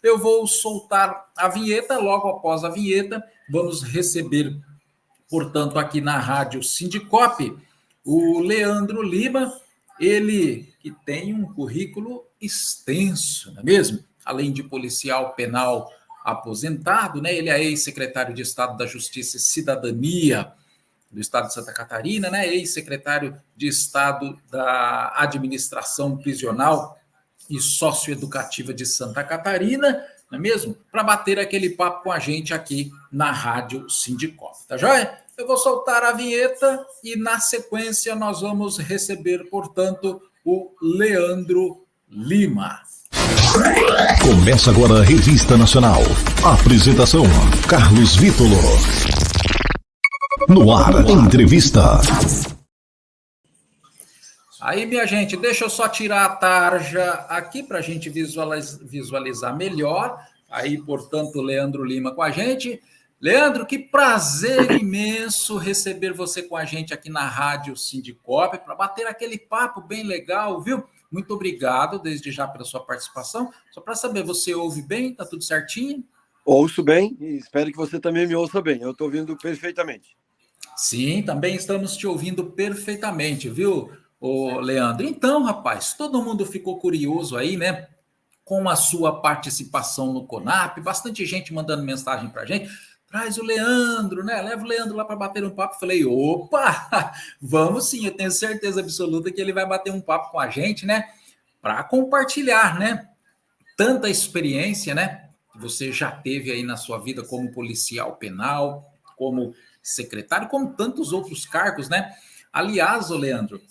eu vou soltar a vinheta. Logo após a vinheta, vamos receber, portanto, aqui na Rádio Sindicop, o Leandro Lima, ele que tem um currículo extenso, não é mesmo? Além de policial penal aposentado, né? Ele é ex-secretário de Estado da Justiça e Cidadania do Estado de Santa Catarina, né? Ex-secretário de Estado da Administração Prisional e Socioeducativa de Santa Catarina, não é mesmo? Para bater aquele papo com a gente aqui na Rádio Sindicop, tá joia? Eu vou soltar a vinheta e, na sequência, nós vamos receber, portanto, o Leandro Lima. Começa agora a Revista Nacional. Apresentação: Carlos Vítolo. No ar, entrevista. Aí, minha gente, deixa eu só tirar a tarja aqui para a gente visualizar melhor. Aí, portanto, Leandro Lima com a gente. Leandro, que prazer imenso receber você com a gente aqui na Rádio Sindicop para bater aquele papo bem legal, viu? Muito obrigado desde já pela sua participação. Só para saber, você ouve bem? Tá tudo certinho? Ouço bem e espero que você também me ouça bem. Eu estou ouvindo perfeitamente. Sim, também estamos te ouvindo perfeitamente, viu, ô Leandro? Então, rapaz, todo mundo ficou curioso aí, né? Com a sua participação no CONAP, bastante gente mandando mensagem para a gente. Traz o Leandro, né? Leva o Leandro lá para bater um papo. Falei, opa, vamos sim, eu tenho certeza absoluta que ele vai bater um papo com a gente, né? Para compartilhar, né? Tanta experiência, né? Que você já teve aí na sua vida como policial penal, como secretário, como tantos outros cargos, né? Aliás, ô Leandro,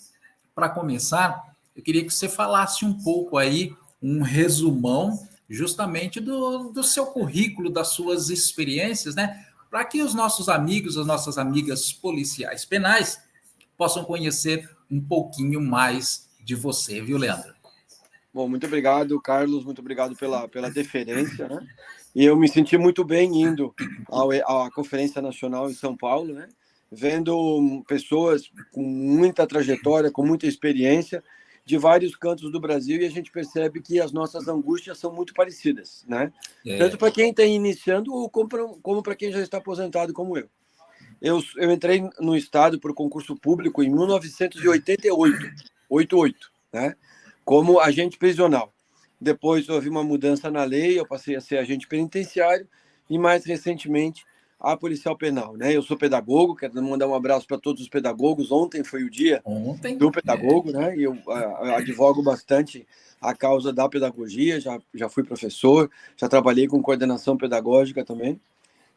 para começar, eu queria que você falasse um pouco aí, um resumão justamente do seu currículo, das suas experiências, né? Para que os nossos amigos, as nossas amigas policiais penais possam conhecer um pouquinho mais de você, viu, Leandro? Bom, muito obrigado, Carlos, muito obrigado pela deferência, né? E eu me senti muito bem indo à Conferência Nacional em São Paulo, né? Vendo pessoas com muita trajetória, com muita experiência, de vários cantos do Brasil, e a gente percebe que as nossas angústias são muito parecidas, né? Tanto para quem está iniciando, como para quem já está aposentado, como eu. Eu entrei no Estado por concurso público em 1988, né? Como agente prisional. Depois houve uma mudança na lei, eu passei a ser agente penitenciário e, mais recentemente, a policial penal, né? Eu sou pedagogo, quero mandar um abraço para todos os pedagogos. Ontem foi o dia do pedagogo, né? E eu advogo bastante a causa da pedagogia, já fui professor, já trabalhei com coordenação pedagógica também.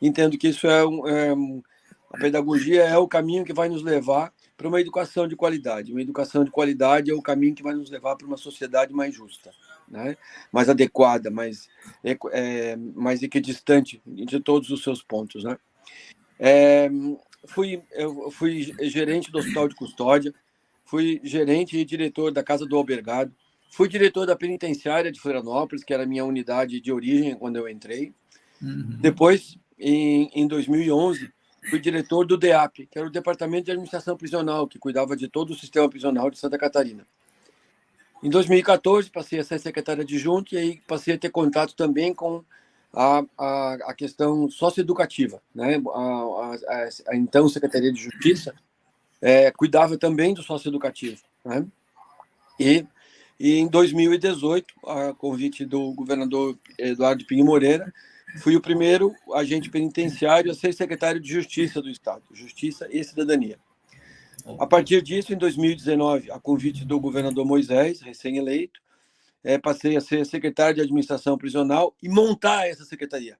Entendo que isso a pedagogia é o caminho que vai nos levar para uma educação de qualidade. Uma educação de qualidade é o caminho que vai nos levar para uma sociedade mais justa, né? Mais adequada, mais equidistante de todos os seus pontos, né? Eu fui gerente do Hospital de Custódia, fui gerente e diretor da Casa do Albergado, fui diretor da Penitenciária de Florianópolis, que era a minha unidade de origem quando eu entrei. Depois, em 2011, fui diretor do DEAP, que era o Departamento de Administração Prisional, que cuidava de todo o sistema prisional de Santa Catarina. Em 2014, passei a ser secretário adjunto e aí passei a ter contato também com a questão socioeducativa, né? A então Secretaria de Justiça cuidava também do socioeducativo, né? E em 2018, a convite do governador Eduardo Pinho Moreira, fui o primeiro agente penitenciário a ser secretário de Justiça do Estado, Justiça e Cidadania. A partir disso, em 2019, a convite do governador Moisés, recém-eleito, passei a ser secretário de Administração Prisional e montar essa secretaria.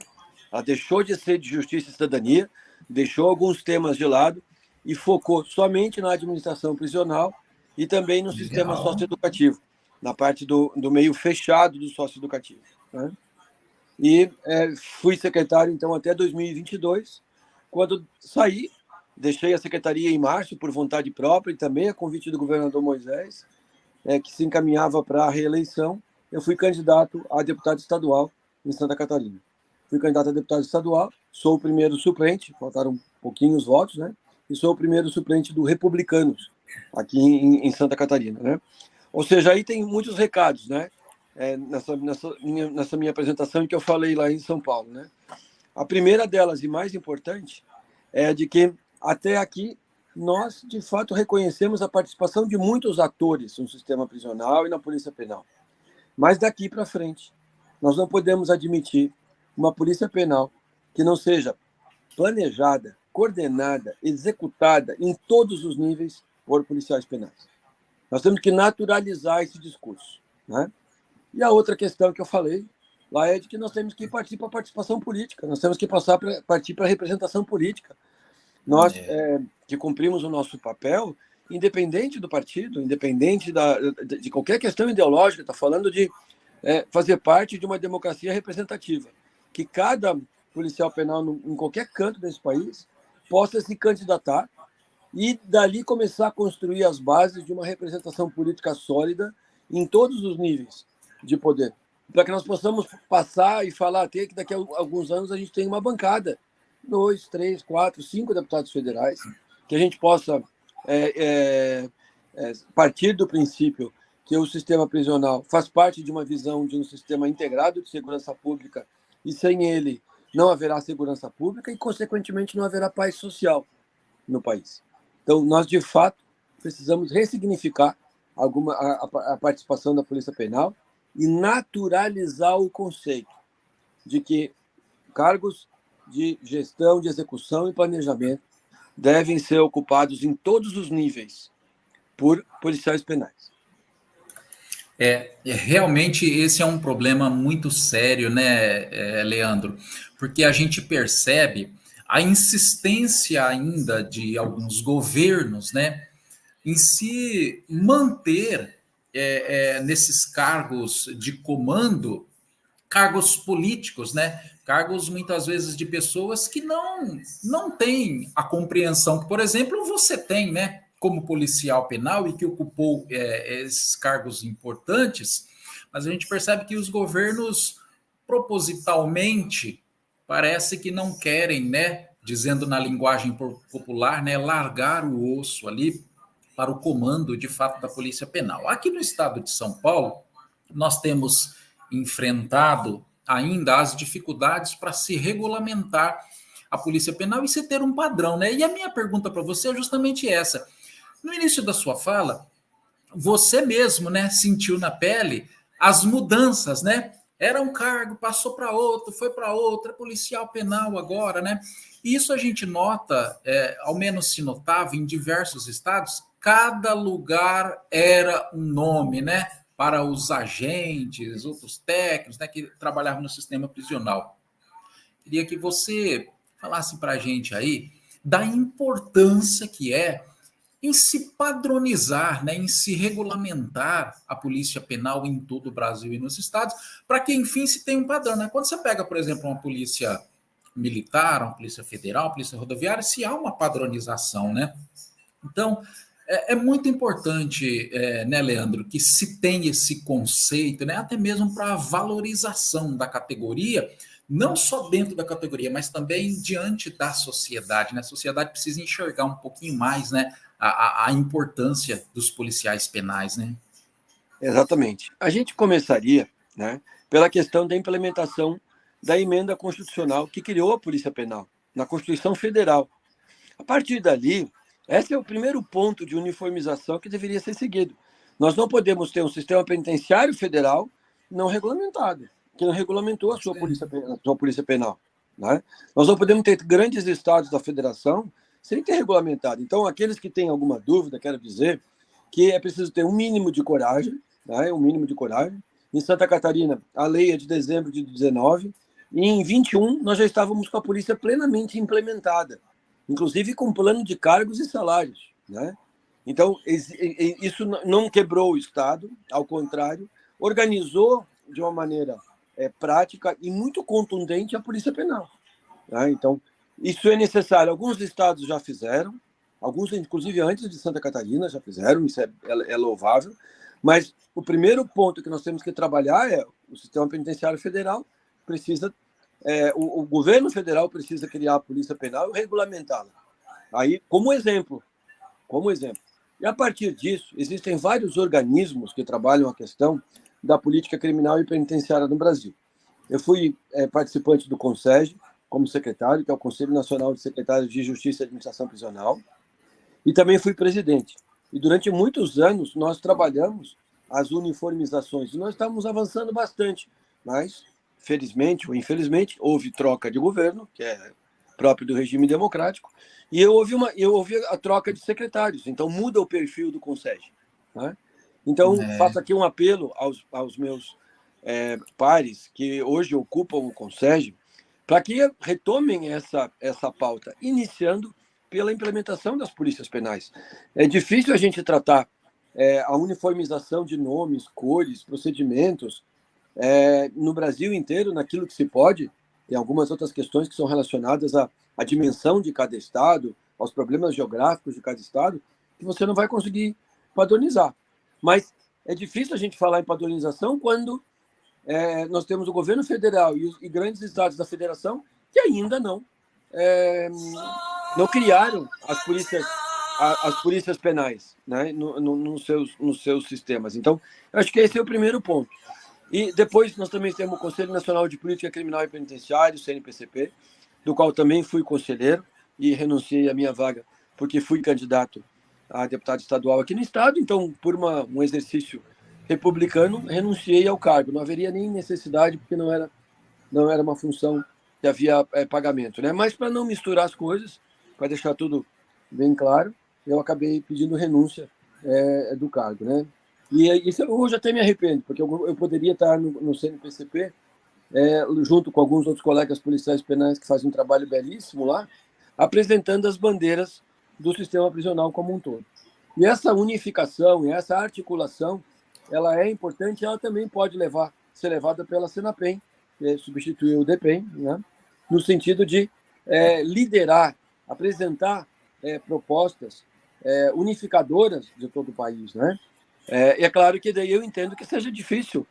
Ela deixou de ser de Justiça e Cidadania, deixou alguns temas de lado e focou somente na administração prisional e também no sistema socioeducativo, na parte do meio fechado do socioeducativo, né? E fui secretário, então, até 2022, quando saí, deixei a secretaria em março, por vontade própria, e também a convite do governador Moisés, que se encaminhava para a reeleição. Eu fui candidato a deputado estadual em Santa Catarina. Fui candidato a deputado estadual, sou o primeiro suplente, faltaram um pouquinho os votos, né? E sou o primeiro suplente do Republicanos, aqui em Santa Catarina, né? Ou seja, aí tem muitos recados, né? nessa minha apresentação que eu falei lá em São Paulo, né? A primeira delas, e mais importante, é de que, até aqui, nós, de fato, reconhecemos a participação de muitos atores no sistema prisional e na Polícia Penal. Mas daqui para frente, nós não podemos admitir uma Polícia Penal que não seja planejada, coordenada, executada em todos os níveis por policiais penais. Nós temos que naturalizar esse discurso, né? E a outra questão que eu falei lá é de que nós temos que partir para a participação política, nós temos que partir para a representação política. Nós que cumprimos o nosso papel, independente do partido, independente de qualquer questão ideológica, está falando de fazer parte de uma democracia representativa, que cada policial penal em qualquer canto desse país possa se candidatar e dali começar a construir as bases de uma representação política sólida em todos os níveis de poder, para que nós possamos passar e falar até que daqui a alguns anos a gente tem uma bancada, 2, 3, 4, 5 deputados federais, que a gente possa partir do princípio que o sistema prisional faz parte de uma visão de um sistema integrado de segurança pública e sem ele não haverá segurança pública e, consequentemente, não haverá paz social no país. Então, nós, de fato, precisamos ressignificar a participação da Polícia Penal e naturalizar o conceito de que cargos de gestão, de execução e planejamento devem ser ocupados em todos os níveis por policiais penais. Realmente esse é um problema muito sério, né, Leandro? Porque a gente percebe a insistência ainda de alguns governos, né, em se manter nesses cargos de comando, cargos políticos, né? Cargos muitas vezes de pessoas que não têm a compreensão que, por exemplo, você tem, né? Como policial penal e que ocupou esses cargos importantes, mas a gente percebe que os governos propositalmente parece que não querem, né? Dizendo na linguagem popular, né? Largar o osso ali para o comando de fato da Polícia Penal. Aqui no estado de São Paulo, nós temos enfrentado ainda as dificuldades para se regulamentar a Polícia Penal e se ter um padrão, né? E a minha pergunta para você é justamente essa. No início da sua fala, você mesmo, né, sentiu na pele as mudanças, né? Era um cargo, passou para outro, foi para outro, é policial penal agora, né? E isso a gente nota, ao menos se notava em diversos estados, cada lugar era um nome, né? Para os agentes, outros técnicos, né, que trabalhavam no sistema prisional. Queria que você falasse para a gente aí da importância que é em se padronizar, né, em se regulamentar a polícia penal em todo o Brasil e nos estados, para que, enfim, se tenha um padrão. Né? Quando você pega, por exemplo, uma polícia militar, uma polícia federal, uma polícia rodoviária, se há uma padronização, né? Então, é muito importante, né, Leandro, que se tenha esse conceito, né, até mesmo para a valorização da categoria, não só dentro da categoria, mas também diante da sociedade. Né? A sociedade precisa enxergar um pouquinho mais, né, a importância dos policiais penais. Né? Exatamente. A gente começaria, né, pela questão da implementação da emenda constitucional que criou a Polícia Penal, na Constituição Federal. A partir dali, esse é o primeiro ponto de uniformização que deveria ser seguido. Nós não podemos ter um sistema penitenciário federal não regulamentado, que não regulamentou a sua polícia penal. Né? Nós não podemos ter grandes estados da federação sem ter regulamentado. Então, aqueles que têm alguma dúvida, quero dizer que é preciso ter um mínimo de coragem, né? Um mínimo de coragem. Em Santa Catarina, a lei é de dezembro de 19, e em 21 nós já estávamos com a polícia plenamente implementada, inclusive com plano de cargos e salários. Né? Então, isso não quebrou o Estado, ao contrário, organizou de uma maneira prática e muito contundente a Polícia Penal. Né? Então, isso é necessário. Alguns estados já fizeram, alguns, inclusive antes de Santa Catarina, já fizeram, isso é louvável, mas o primeiro ponto que nós temos que trabalhar é o sistema penitenciário federal precisa, o governo federal precisa criar a Polícia Penal e regulamentá-la. Aí, como exemplo. E a partir disso, existem vários organismos que trabalham a questão da política criminal e penitenciária no Brasil. Eu fui participante do CONSEG, como secretário, que é o Conselho Nacional de Secretários de Justiça e Administração Prisional, e também fui presidente. E durante muitos anos nós trabalhamos as uniformizações, e nós estávamos avançando bastante, mas, felizmente ou infelizmente, houve troca de governo, que é próprio do regime democrático, e houve a troca de secretários, então muda o perfil do CONSEG. Né? Então, faço aqui um apelo aos meus pares que hoje ocupam o CONSEG, para que retomem essa pauta, iniciando pela implementação das polícias penais. É difícil a gente tratar a uniformização de nomes, cores, procedimentos no Brasil inteiro, naquilo que se pode. Tem algumas outras questões que são relacionadas à dimensão de cada estado, aos problemas geográficos de cada estado, que você não vai conseguir padronizar. Mas é difícil a gente falar em padronização quando nós temos o governo federal e grandes estados da federação que ainda não criaram as polícias penais, né, nos seus sistemas. Então, eu acho que esse é o primeiro ponto. E depois nós também temos o Conselho Nacional de Política Criminal e Penitenciária, o CNPCP, do qual também fui conselheiro e renunciei à minha vaga porque fui candidato a deputado estadual aqui no estado. Então, por um exercício republicano, renunciei ao cargo. Não haveria nem necessidade, porque não era uma função que havia pagamento, né? Mas para não misturar as coisas, para deixar tudo bem claro, eu acabei pedindo renúncia do cargo, né? E isso hoje até me arrependo, porque eu poderia estar no CNPCP, junto com alguns outros colegas policiais penais que fazem um trabalho belíssimo lá, apresentando as bandeiras do sistema prisional como um todo. E essa unificação e essa articulação, ela é importante, ela também pode ser levada pela Senapen, que substituiu o DEPEN, né? No sentido de liderar, apresentar propostas unificadoras de todo o país, né? É claro que daí eu entendo que seja difícil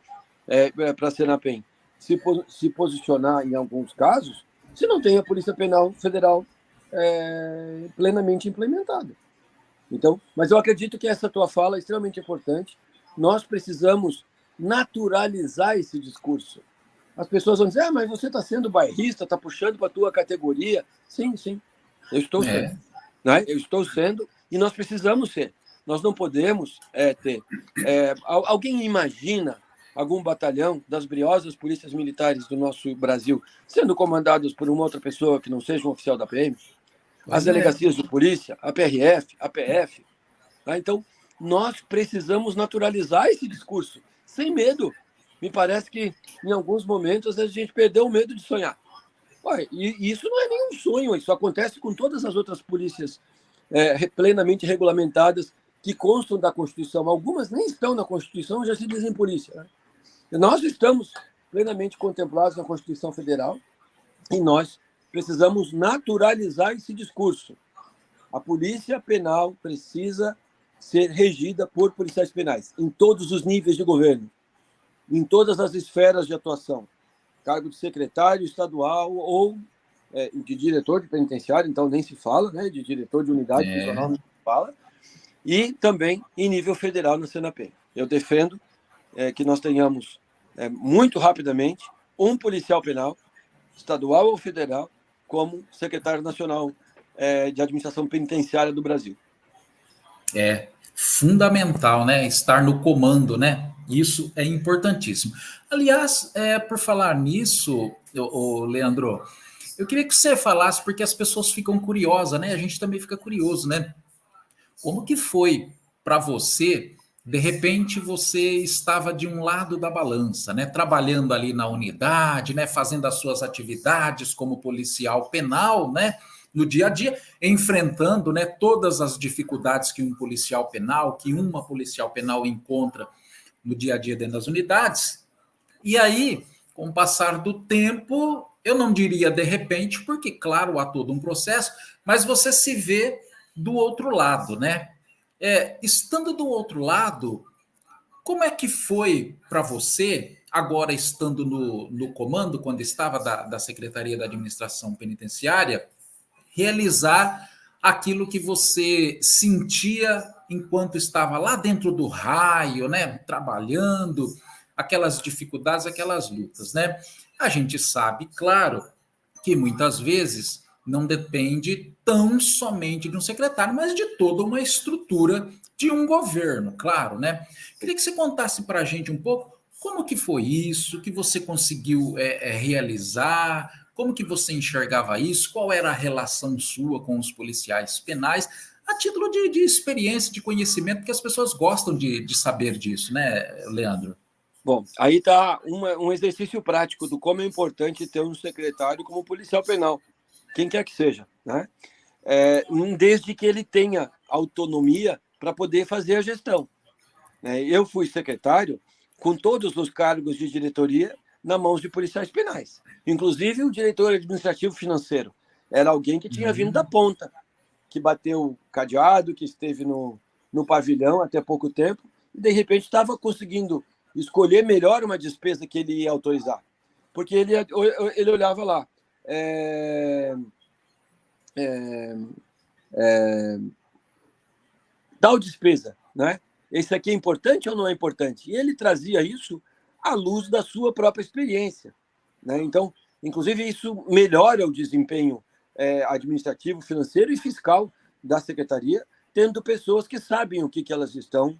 para a Senapen se posicionar em alguns casos se não tem a Polícia Penal Federal plenamente implementada. Então, mas eu acredito que essa tua fala é extremamente importante. Nós precisamos naturalizar esse discurso. As pessoas vão dizer, mas você está sendo bairrista, está puxando para a tua categoria. Sim, eu estou sendo. Né? Eu estou sendo e nós precisamos ser. Nós não podemos ter... alguém imagina algum batalhão das briosas polícias militares do nosso Brasil sendo comandados por uma outra pessoa que não seja um oficial da PM? As delegacias de polícia, a PRF, a PF. Tá? Então, nós precisamos naturalizar esse discurso, sem medo. Me parece que, em alguns momentos, a gente perdeu o medo de sonhar. E isso não é nenhum sonho, isso acontece com todas as outras polícias plenamente regulamentadas que constam da Constituição. Algumas nem estão na Constituição, já se dizem polícia. Né? Nós estamos plenamente contemplados na Constituição Federal e nós precisamos naturalizar esse discurso. A polícia penal precisa ser regida por policiais penais, em todos os níveis de governo, em todas as esferas de atuação. Cargo de secretário estadual ou de diretor de penitenciário, então nem se fala, né? De diretor de unidade prisional, não se fala. E também em nível federal na Senapen. Eu defendo que nós tenhamos, muito rapidamente, um policial penal, estadual ou federal, como secretário nacional de administração penitenciária do Brasil. É fundamental, né? Estar no comando, né? Isso é importantíssimo. Aliás, por falar nisso, Leandro, eu queria que você falasse, porque as pessoas ficam curiosas, né? A gente também fica curioso, né? Como que foi para você? De repente você estava de um lado da balança, né? Trabalhando ali na unidade, né? Fazendo as suas atividades como policial penal, né? No dia a dia, enfrentando, né, todas as dificuldades que uma policial penal encontra no dia a dia dentro das unidades. E aí, com o passar do tempo, eu não diria de repente, porque, claro, há todo um processo, mas você se vê do outro lado, né? Estando do outro lado, como é que foi para você, agora estando no comando, quando estava da Secretaria da Administração Penitenciária, realizar aquilo que você sentia enquanto estava lá dentro do raio, né, trabalhando, aquelas dificuldades, aquelas lutas, né? A gente sabe, claro, que muitas vezes não depende tão somente de um secretário, mas de toda uma estrutura de um governo, claro, né? Queria que você contasse para a gente um pouco como que foi isso, que você conseguiu realizar, como que você enxergava isso, qual era a relação sua com os policiais penais, a título de experiência, de conhecimento, porque as pessoas gostam de saber disso, né, Leandro? Bom, aí está um exercício prático do como é importante ter um secretário como policial penal, quem quer que seja, né? Desde que ele tenha autonomia para poder fazer a gestão. Eu fui secretário com todos os cargos de diretoria na mãos de policiais penais. Inclusive o diretor administrativo financeiro era alguém que tinha vindo da ponta, que bateu cadeado, que esteve no pavilhão até pouco tempo, e de repente estava conseguindo escolher melhor uma despesa que ele ia autorizar. Porque ele olhava lá, tal despesa, né? Esse aqui é importante ou não é importante? E ele trazia isso à luz da sua própria experiência, né? Então, inclusive, isso melhora o desempenho administrativo, financeiro e fiscal da secretaria, tendo pessoas que sabem o que elas estão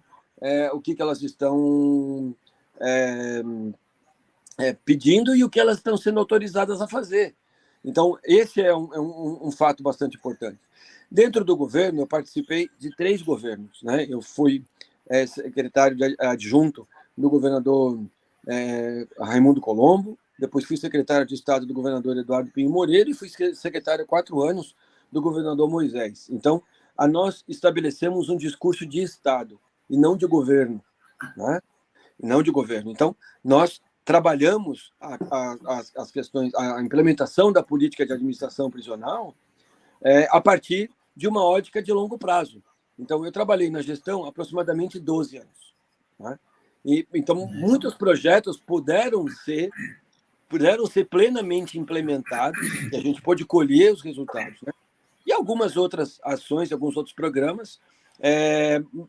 pedindo e o que elas estão sendo autorizadas a fazer. Então, esse é um fato bastante importante. Dentro do governo, eu participei de 3 governos, né? Eu fui secretário adjunto do governador Raimundo Colombo, depois fui secretário de Estado do governador Eduardo Pinho Moreira e fui secretário há 4 anos do governador Moisés. Então, nós estabelecemos um discurso de Estado e não de governo, né? Não de governo. Então, nós trabalhamos as questões, a implementação da política de administração prisional a partir de uma ótica de longo prazo. Então, eu trabalhei na gestão há aproximadamente 12 anos, né? Então, muitos projetos puderam ser plenamente implementados e a gente pôde colher os resultados, né? E algumas outras ações, alguns outros programas,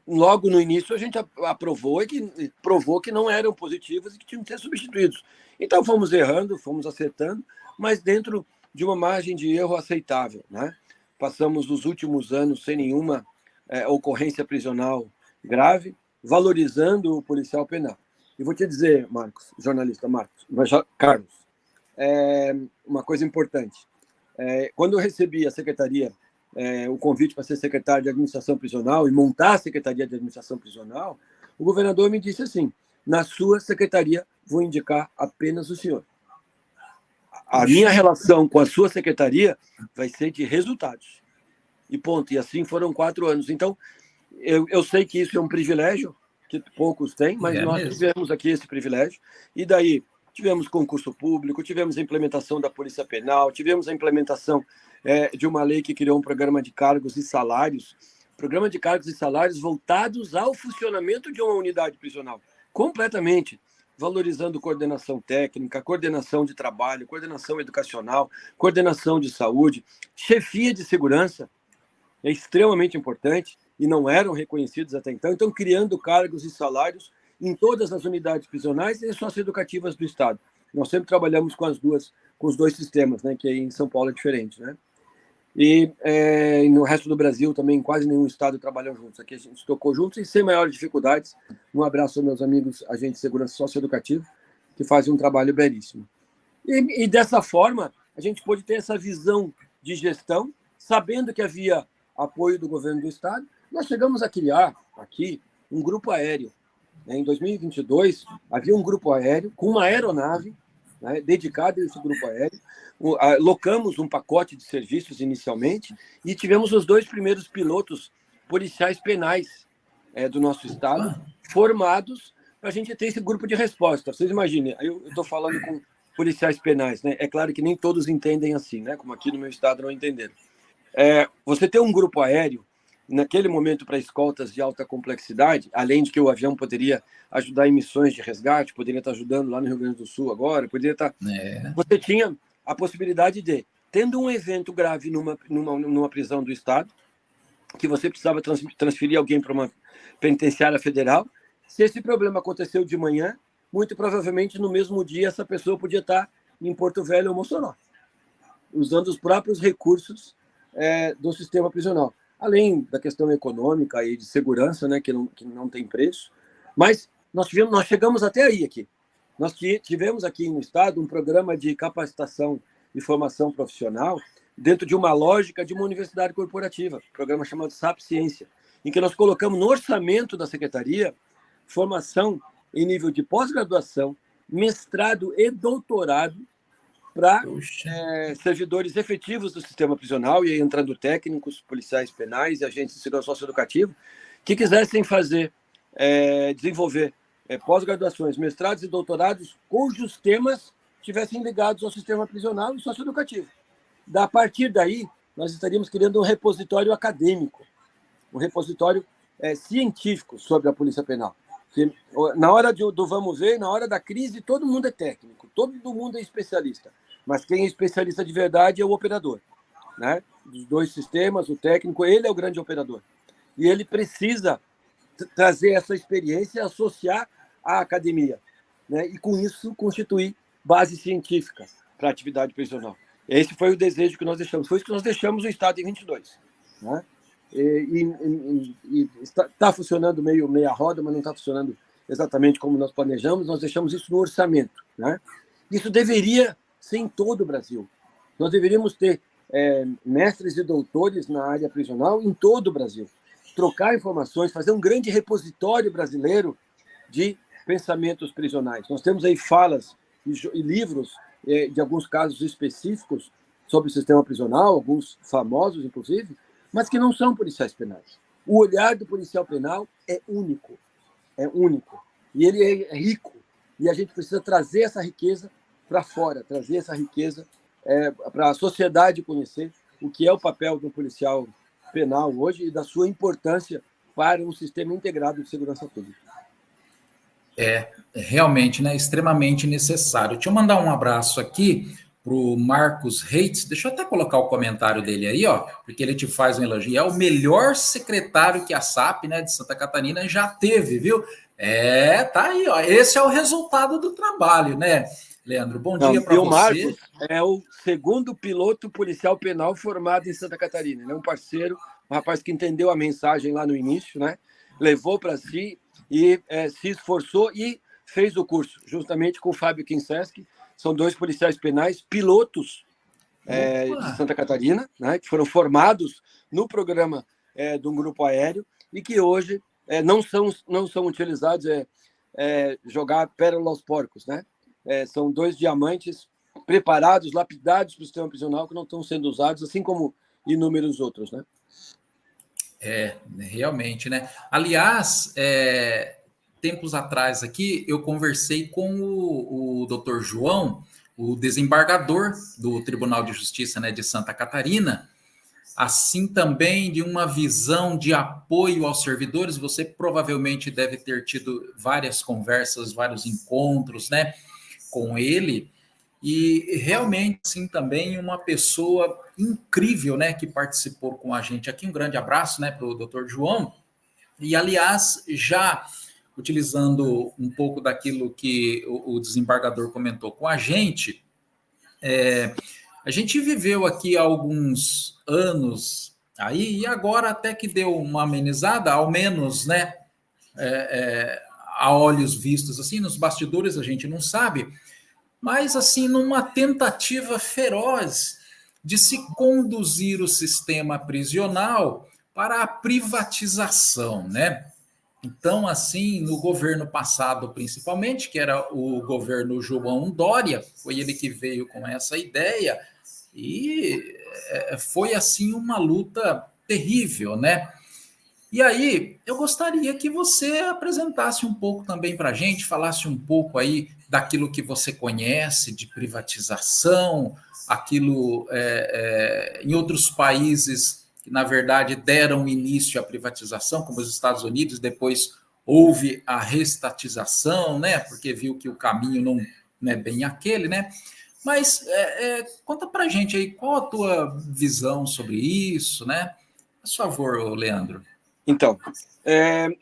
logo no início a gente aprovou e provou que não eram positivos e que tinham que ser substituídos. Então, fomos errando, fomos acertando, mas dentro de uma margem de erro aceitável, né? Passamos os últimos anos sem nenhuma ocorrência prisional grave, valorizando o policial penal. E vou te dizer, Marcos, jornalista Carlos, uma coisa importante. Quando eu recebi a secretaria, o convite para ser secretário de administração prisional e montar a secretaria de administração prisional, o governador me disse assim: na sua secretaria vou indicar apenas o senhor. A minha relação com a sua secretaria vai ser de resultados. E ponto. E assim foram 4 anos. Então, eu sei que isso é um privilégio, que poucos têm, mas nós tivemos aqui esse privilégio. E daí, tivemos concurso público, tivemos a implementação da Polícia Penal, tivemos a implementação de uma lei que criou um programa de cargos e salários, voltados ao funcionamento de uma unidade prisional, completamente, valorizando coordenação técnica, coordenação de trabalho, coordenação educacional, coordenação de saúde, chefia de segurança, é extremamente importante, e não eram reconhecidos até então. Então, criando cargos e salários em todas as unidades prisionais e socioeducativas do Estado. Nós sempre trabalhamos com os 2 sistemas, né, que aí em São Paulo é diferente, né? E no resto do Brasil também quase nenhum estado trabalhou juntos. Aqui a gente tocou juntos e sem maiores dificuldades. Um abraço aos meus amigos agentes de segurança socioeducativa, que fazem um trabalho belíssimo. E dessa forma, a gente pôde ter essa visão de gestão, sabendo que havia apoio do governo do Estado. Nós chegamos a criar aqui um grupo aéreo. Em 2022, havia um grupo aéreo com uma aeronave, né, dedicada a esse grupo aéreo. Locamos um pacote de serviços inicialmente e tivemos os 2 primeiros pilotos policiais penais do nosso estado formados para a gente ter esse grupo de resposta. Vocês imaginem, eu estou falando com policiais penais, né? É claro que nem todos entendem assim, né? Como aqui no meu estado não entenderam. Você ter um grupo aéreo, naquele momento, para escoltas de alta complexidade, além de que o avião poderia ajudar em missões de resgate, poderia estar ajudando lá no Rio Grande do Sul agora, poderia estar... Você tinha a possibilidade de, tendo um evento grave numa prisão do Estado, que você precisava transferir alguém para uma penitenciária federal, se esse problema aconteceu de manhã, muito provavelmente no mesmo dia essa pessoa podia estar em Porto Velho ou Mossoró, usando os próprios recursos do sistema prisional. Além da questão econômica e de segurança, né, que não tem preço. Mas nós chegamos até aí aqui. Nós tivemos aqui no Estado um programa de capacitação e formação profissional dentro de uma lógica de uma universidade corporativa, um programa chamado SAP Ciência, em que nós colocamos no orçamento da Secretaria formação em nível de pós-graduação, mestrado e doutorado para servidores efetivos do sistema prisional, e aí entrando técnicos, policiais penais e agentes de segurança socioeducativa, que quisessem desenvolver pós-graduações, mestrados e doutorados cujos temas estivessem ligados ao sistema prisional e socioeducativo. A partir daí, nós estaríamos criando um repositório acadêmico, um repositório científico sobre a Polícia Penal. Que, na hora do vamos ver, na hora da crise, todo mundo é técnico, todo mundo é especialista. Mas quem é especialista de verdade é o operador, né? Dos dois sistemas, o técnico, ele é o grande operador. E ele precisa trazer essa experiência e associar à academia, né? E, com isso, constituir base científica para a atividade prisional. Esse foi o desejo que nós deixamos. Foi isso que nós deixamos o Estado em 22. Né? E está funcionando meio meia roda, mas não está funcionando exatamente como nós planejamos. Nós deixamos isso no orçamento. Né? Isso deveria ser em todo o Brasil. Nós deveríamos ter mestres e doutores na área prisional em todo o Brasil. Trocar informações, fazer um grande repositório brasileiro de pensamentos prisionais. Nós temos aí falas e livros de alguns casos específicos sobre o sistema prisional, alguns famosos, inclusive, mas que não são policiais penais. O olhar do policial penal é único, e ele é rico, e a gente precisa trazer essa riqueza para fora, trazer essa riqueza para a sociedade conhecer o que é o papel do policial penal hoje e da sua importância para um sistema integrado de segurança pública. Realmente, né, extremamente necessário. Deixa eu mandar um abraço aqui para o Marcos Reitz. Deixa eu até colocar o comentário dele aí, ó, porque ele te faz um elogio. É o melhor secretário que a SAP, né, de Santa Catarina já teve, viu? Tá aí, ó. Esse é o resultado do trabalho, né, Leandro? Bom dia para você. O Marcos é o segundo piloto policial penal formado em Santa Catarina. Ele é um parceiro, um rapaz que entendeu a mensagem lá no início, né? Levou para si e se esforçou e fez o curso, justamente com o Fábio Kinseski. São dois policiais penais, pilotos de Santa Catarina, né, que foram formados no programa de um grupo aéreo e que hoje não são utilizados jogar pérola aos porcos. Né? São dois diamantes preparados, lapidados para o sistema prisional, que não estão sendo usados, assim como inúmeros outros. Né? Realmente, né? Aliás, tempos atrás aqui, eu conversei com o Dr. João, o desembargador do Tribunal de Justiça, né, de Santa Catarina, assim também de uma visão de apoio aos servidores. Você provavelmente deve ter tido várias conversas, vários encontros, né, com ele, e realmente, sim, também uma pessoa incrível, né, que participou com a gente aqui. Um grande abraço, né, para o Dr. João. E, aliás, já utilizando um pouco daquilo que o desembargador comentou com a gente viveu aqui alguns anos aí, e agora até que deu uma amenizada, ao menos, né, a olhos vistos, assim, nos bastidores a gente não sabe, mas, assim, numa tentativa feroz de se conduzir o sistema prisional para a privatização, né? Então, assim, no governo passado, principalmente, que era o governo João Dória, foi ele que veio com essa ideia, e foi, assim, uma luta terrível, né? E aí, eu gostaria que você apresentasse um pouco também para a gente, falasse um pouco aí daquilo que você conhece de privatização, aquilo em outros países que, na verdade, deram início à privatização, como os Estados Unidos, depois houve a reestatização, né? Porque viu que o caminho não é bem aquele, né? Mas conta para a gente aí, qual a tua visão sobre isso, né? Por favor, Leandro. Então,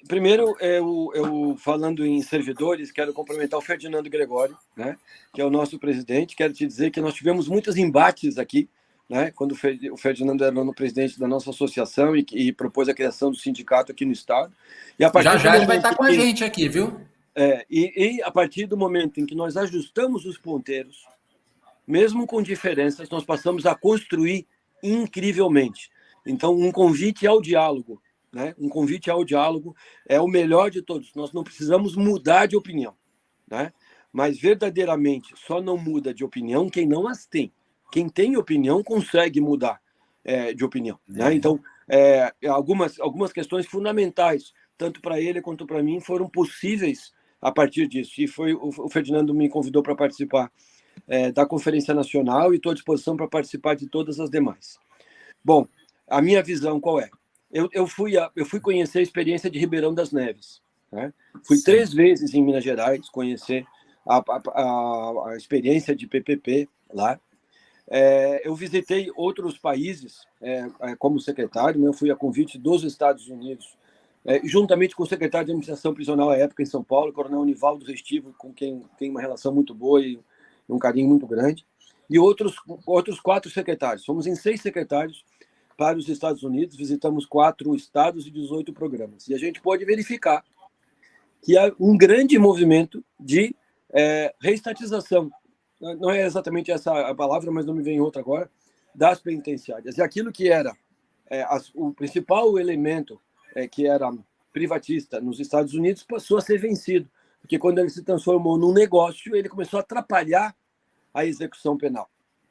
primeiro, eu falando em servidores, quero cumprimentar o Ferdinando Gregório, né, que é o nosso presidente. Quero te dizer que nós tivemos muitos embates aqui, né, quando o Ferdinando era o presidente da nossa associação e propôs a criação do sindicato aqui no estado. E a partir Já ele vai estar com a gente aqui, viu? E a partir do momento em que nós ajustamos os ponteiros, mesmo com diferenças, nós passamos a construir incrivelmente. Então, um convite ao diálogo, né? Um convite ao diálogo é o melhor de todos. Nós não precisamos mudar de opinião, né? Mas verdadeiramente só não muda de opinião quem não as tem. Quem tem opinião consegue mudar de opinião, né? Então, algumas questões fundamentais, tanto para ele quanto para mim, foram possíveis a partir disso. E foi o Ferdinando me convidou para participar da Conferência Nacional e estou à disposição para participar de todas as demais. Bom, a minha visão qual é? Eu fui conhecer a experiência de Ribeirão das Neves, né? Fui 3 vezes em Minas Gerais conhecer a experiência de PPP lá. Eu visitei outros países como secretário, né? Eu fui a convite dos Estados Unidos, juntamente com o secretário de Administração Prisional à época em São Paulo, o coronel Nivaldo Restivo, com quem tem uma relação muito boa e um carinho muito grande, e outros 4 secretários. Fomos em 6 secretários para os Estados Unidos, visitamos 4 estados e 18 programas. E a gente pode verificar que há um grande movimento de reestatização, não é exatamente essa a palavra, mas não me vem outra agora, das penitenciárias. E aquilo que era o principal elemento que era privatista nos Estados Unidos passou a ser vencido, porque quando ele se transformou num negócio, ele começou a atrapalhar a execução penal,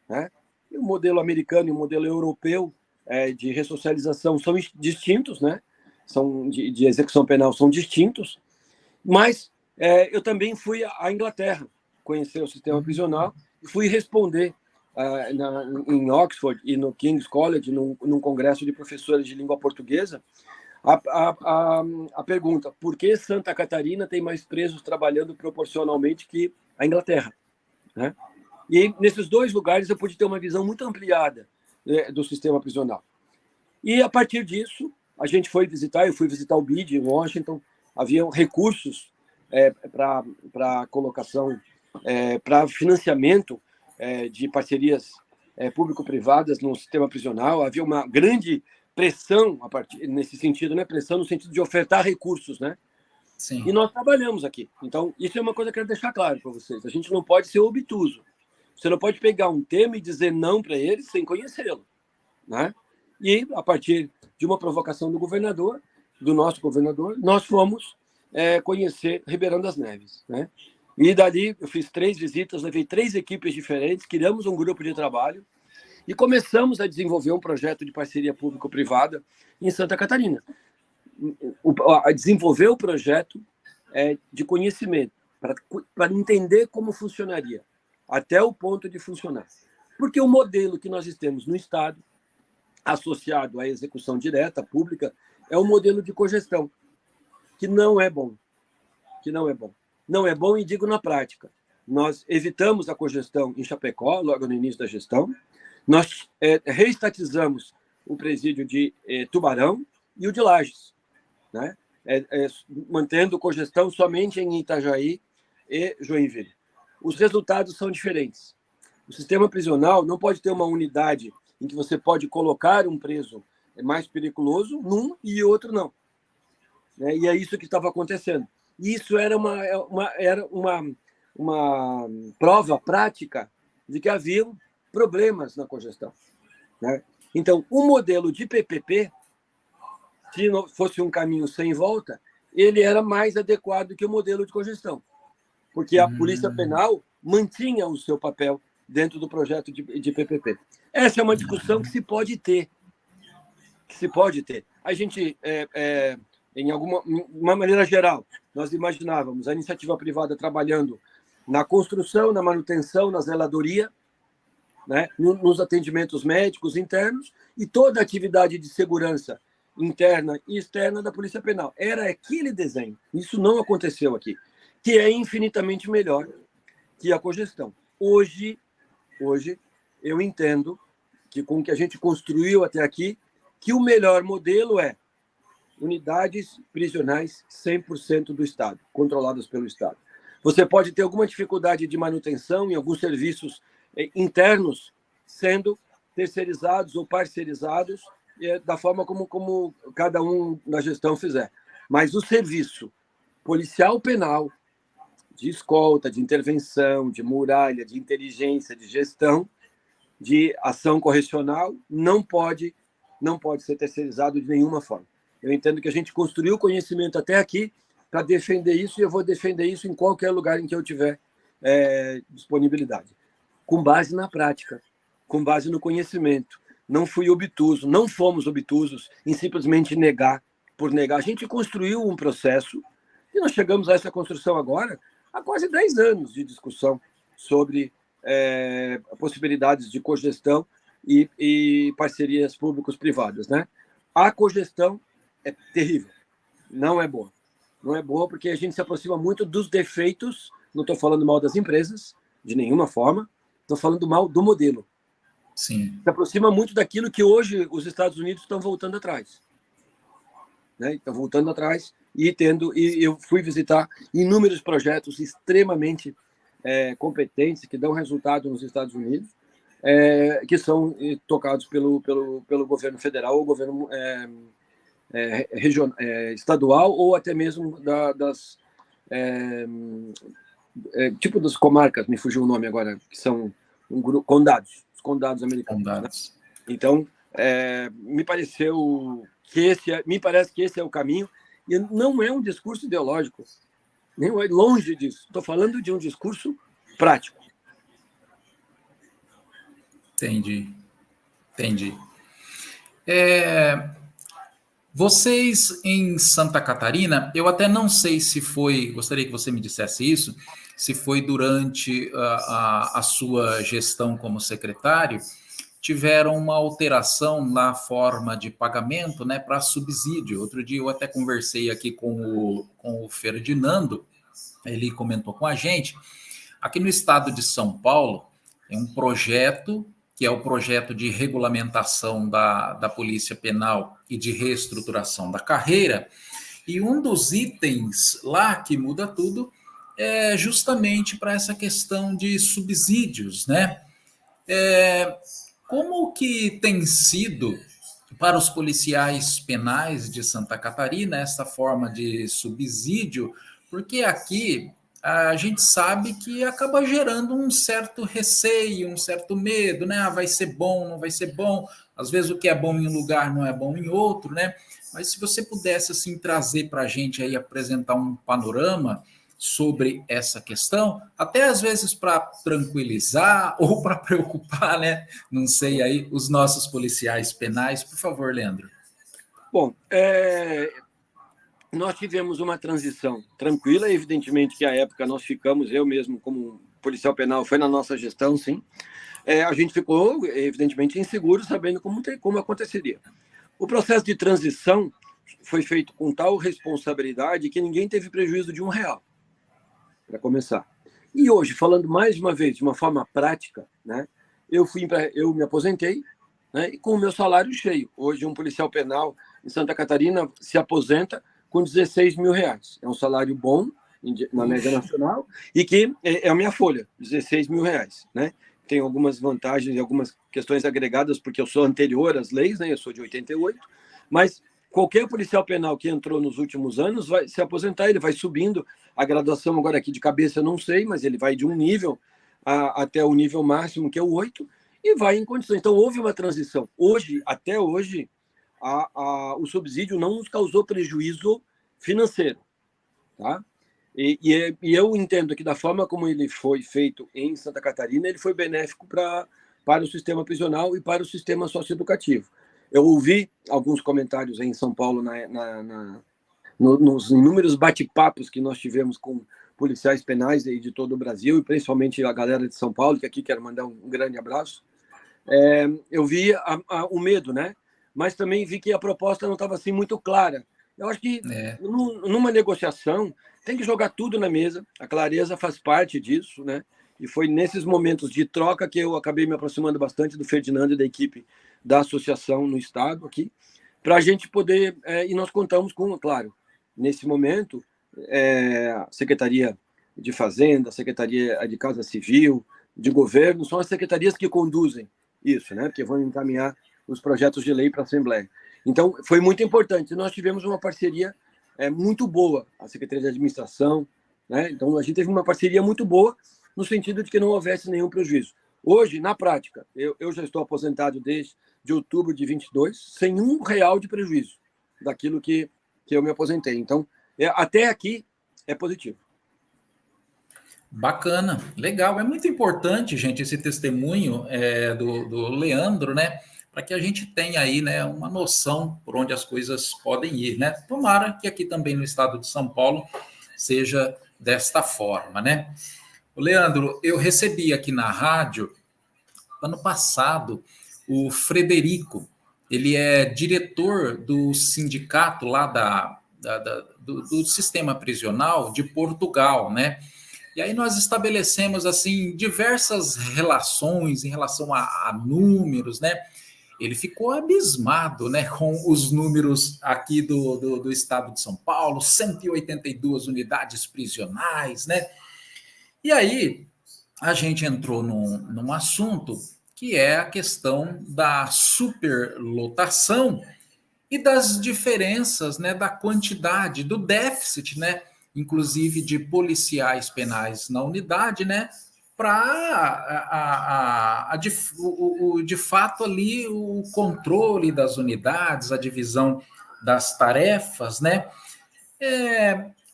né? E o modelo americano e o modelo europeu de ressocialização são distintos, né? São de execução penal são distintos, mas eu também fui à Inglaterra conhecer o sistema prisional e fui responder em Oxford e no King's College, num congresso de professores de língua portuguesa, a pergunta: por que Santa Catarina tem mais presos trabalhando proporcionalmente que a Inglaterra, né? E nesses 2 lugares eu pude ter uma visão muito ampliada do sistema prisional. E a partir disso, eu fui visitar o BID em Washington, havia recursos para colocação, para financiamento de parcerias público-privadas no sistema prisional, havia uma grande pressão nesse sentido, né? Pressão no sentido de ofertar recursos, né? Sim. E nós trabalhamos aqui. Então, isso é uma coisa que eu quero deixar claro para vocês. A gente não pode ser obtuso. Você não pode pegar um tema e dizer não para ele sem conhecê-lo, né? E, a partir de uma provocação do nosso governador, nós fomos conhecer Ribeirão das Neves, né? E dali eu fiz 3 visitas, levei 3 equipes diferentes, criamos um grupo de trabalho e começamos a desenvolver um projeto de parceria público-privada em Santa Catarina. A desenvolver o projeto de conhecimento, para entender como funcionaria, até o ponto de funcionar. Porque o modelo que nós temos no Estado, associado à execução direta, pública, é um modelo de cogestão, que não é bom. Não é bom, e digo na prática. Nós evitamos a cogestão em Chapecó, logo no início da gestão. Nós reestatizamos o presídio de Tubarão e o de Lages, né? Mantendo cogestão somente em Itajaí e Joinville. Os resultados são diferentes. O sistema prisional não pode ter uma unidade em que você pode colocar um preso mais periculoso num e outro não, né? E é isso que estava acontecendo. E isso era uma prova prática de que havia problemas na cogestão, né? Então, o modelo de PPP, se não fosse um caminho sem volta, ele era mais adequado que o modelo de cogestão, porque a Polícia Penal mantinha o seu papel dentro do projeto de PPP. Essa é uma discussão que se pode ter. A gente, em uma maneira geral, nós imaginávamos a iniciativa privada trabalhando na construção, na manutenção, na zeladoria, né, nos atendimentos médicos internos e toda a atividade de segurança interna e externa da Polícia Penal. Era aquele desenho. Isso não aconteceu aqui, que é infinitamente melhor que a cogestão. Hoje eu entendo que, com o que a gente construiu até aqui, que o melhor modelo é unidades prisionais 100% do Estado, controladas pelo Estado. Você pode ter alguma dificuldade de manutenção em alguns serviços internos sendo terceirizados ou parcerizados da forma como cada um na gestão fizer. Mas o serviço policial penal, de escolta, de intervenção, de muralha, de inteligência, de gestão, de ação correcional, não pode ser terceirizado de nenhuma forma. Eu entendo que a gente construiu conhecimento até aqui para defender isso, e eu vou defender isso em qualquer lugar em que eu tiver disponibilidade. Com base na prática, com base no conhecimento. Não fui obtuso, não fomos obtusos em simplesmente negar por negar. A gente construiu um processo e nós chegamos a essa construção agora há quase 10 anos de discussão sobre possibilidades de cogestão e parcerias públicos-privadas, né? A cogestão é terrível, não é boa. Não é boa porque a gente se aproxima muito dos defeitos, não estou falando mal das empresas, de nenhuma forma, estou falando mal do modelo. Sim. Se aproxima muito daquilo que hoje os Estados Unidos estão voltando atrás. Né? Estão voltando atrás e eu fui visitar inúmeros projetos extremamente competentes, que dão resultado nos Estados Unidos, que são tocados pelo governo federal ou governo estadual, ou até mesmo tipo das comarcas, me fugiu o nome agora, que são condados, os condados americanos. Condados. Né? Então, me parece que esse é o caminho, e não é um discurso ideológico, nem é longe disso. Estou falando de um discurso prático. Entendi. Vocês em Santa Catarina, eu até não sei se foi, gostaria que você me dissesse isso, se foi durante a sua gestão como secretário, tiveram uma alteração na forma de pagamento, né, para subsídio. Outro dia eu até conversei aqui com o Ferdinando, ele comentou com a gente, aqui no estado de São Paulo, tem um projeto, que é o projeto de regulamentação da Polícia Penal e de reestruturação da carreira, e um dos itens lá que muda tudo é justamente para essa questão de subsídios, né? Como que tem sido para os policiais penais de Santa Catarina essa forma de subsídio? Porque aqui a gente sabe que acaba gerando um certo receio, um certo medo, né? Ah, vai ser bom, não vai ser bom. Às vezes o que é bom em um lugar não é bom em outro, né? Mas se você pudesse assim trazer para a gente aí, apresentar um panorama sobre essa questão, até às vezes para tranquilizar ou para preocupar, né? Não sei aí, os nossos policiais penais. Por favor, Leandro. Bom, nós tivemos uma transição tranquila, evidentemente que à época nós ficamos, eu mesmo como policial penal, foi na nossa gestão, sim. A gente ficou, evidentemente, inseguro, sabendo como aconteceria. O processo de transição foi feito com tal responsabilidade que ninguém teve prejuízo de R$1, para começar. E hoje, falando mais uma vez, de uma forma prática, né, eu me aposentei, né, e com o meu salário cheio. Hoje, um policial penal em Santa Catarina se aposenta com R$16 mil. É um salário bom, na média nacional, e que é a minha folha, R$16 mil. Né? Tem algumas vantagens e algumas questões agregadas, porque eu sou anterior às leis, né? Eu sou de 88, mas qualquer policial penal que entrou nos últimos anos vai se aposentar, ele vai subindo. A graduação agora aqui de cabeça eu não sei, mas ele vai de um nível até o nível máximo, que é o 8, e vai em condições. Então, houve uma transição. Até hoje, o subsídio não nos causou prejuízo financeiro. Tá? E eu entendo que da forma como ele foi feito em Santa Catarina, ele foi benéfico para o sistema prisional e para o sistema socioeducativo. Eu ouvi alguns comentários aí em São Paulo nos inúmeros bate-papos que nós tivemos com policiais penais aí de todo o Brasil, e principalmente a galera de São Paulo, que aqui quero mandar um grande abraço. Eu vi o medo, né? Mas também vi que a proposta não estava assim muito clara. Eu acho que numa negociação tem que jogar tudo na mesa, a clareza faz parte disso, né? E foi nesses momentos de troca que eu acabei me aproximando bastante do Ferdinando e da equipe da associação no estado aqui, para a gente poder, e nós contamos com, claro, nesse momento, a Secretaria de Fazenda, a Secretaria de Casa Civil, de Governo, são as secretarias que conduzem isso, né? Porque vão encaminhar os projetos de lei para a Assembleia. Então, foi muito importante. Nós tivemos uma parceria muito boa, a Secretaria de Administração, né? Então, a gente teve uma parceria muito boa no sentido de que não houvesse nenhum prejuízo. Hoje, na prática, eu já estou aposentado desde outubro de 22, sem R$1 de prejuízo daquilo que eu me aposentei. Então, até aqui é positivo. Bacana, legal. É muito importante, gente, esse testemunho do Leandro, né? Para que a gente tenha aí, né, uma noção por onde as coisas podem ir, né? Tomara que aqui também no estado de São Paulo seja desta forma, né? Leandro, eu recebi aqui na rádio, ano passado, o Frederico. Ele é diretor do sindicato lá do sistema prisional de Portugal, né? E aí nós estabelecemos, assim, diversas relações em relação a números, né? Ele ficou abismado, né, com os números aqui do estado de São Paulo, 182 unidades prisionais, né? E aí a gente entrou num assunto que é a questão da superlotação e das diferenças, né, da quantidade, do déficit, né, inclusive de policiais penais na unidade, né, para de fato ali o controle das unidades, a divisão das tarefas, né?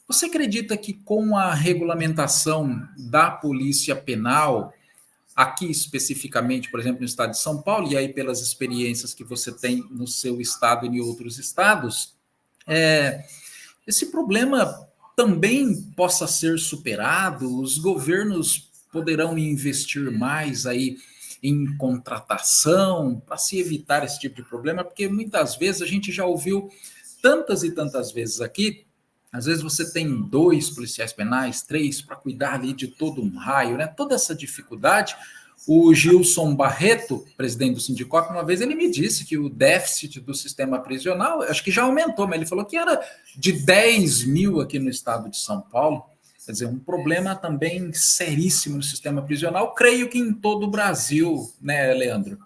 Você acredita que com a regulamentação da polícia penal, aqui especificamente, por exemplo, no estado de São Paulo, e aí pelas experiências que você tem no seu estado e em outros estados, esse problema também possa ser superado? Os governos poderão investir mais aí em contratação para se evitar esse tipo de problema? Porque muitas vezes a gente já ouviu tantas e tantas vezes aqui. Às vezes você tem 2 policiais penais, 3, para cuidar ali de todo um raio, né? Toda essa dificuldade. O Gilson Barreto, presidente do Sindicop, uma vez ele me disse que o déficit do sistema prisional, acho que já aumentou, mas ele falou que era de 10 mil aqui no estado de São Paulo. Quer dizer, um problema também seríssimo no sistema prisional, creio que em todo o Brasil, né, Leandro?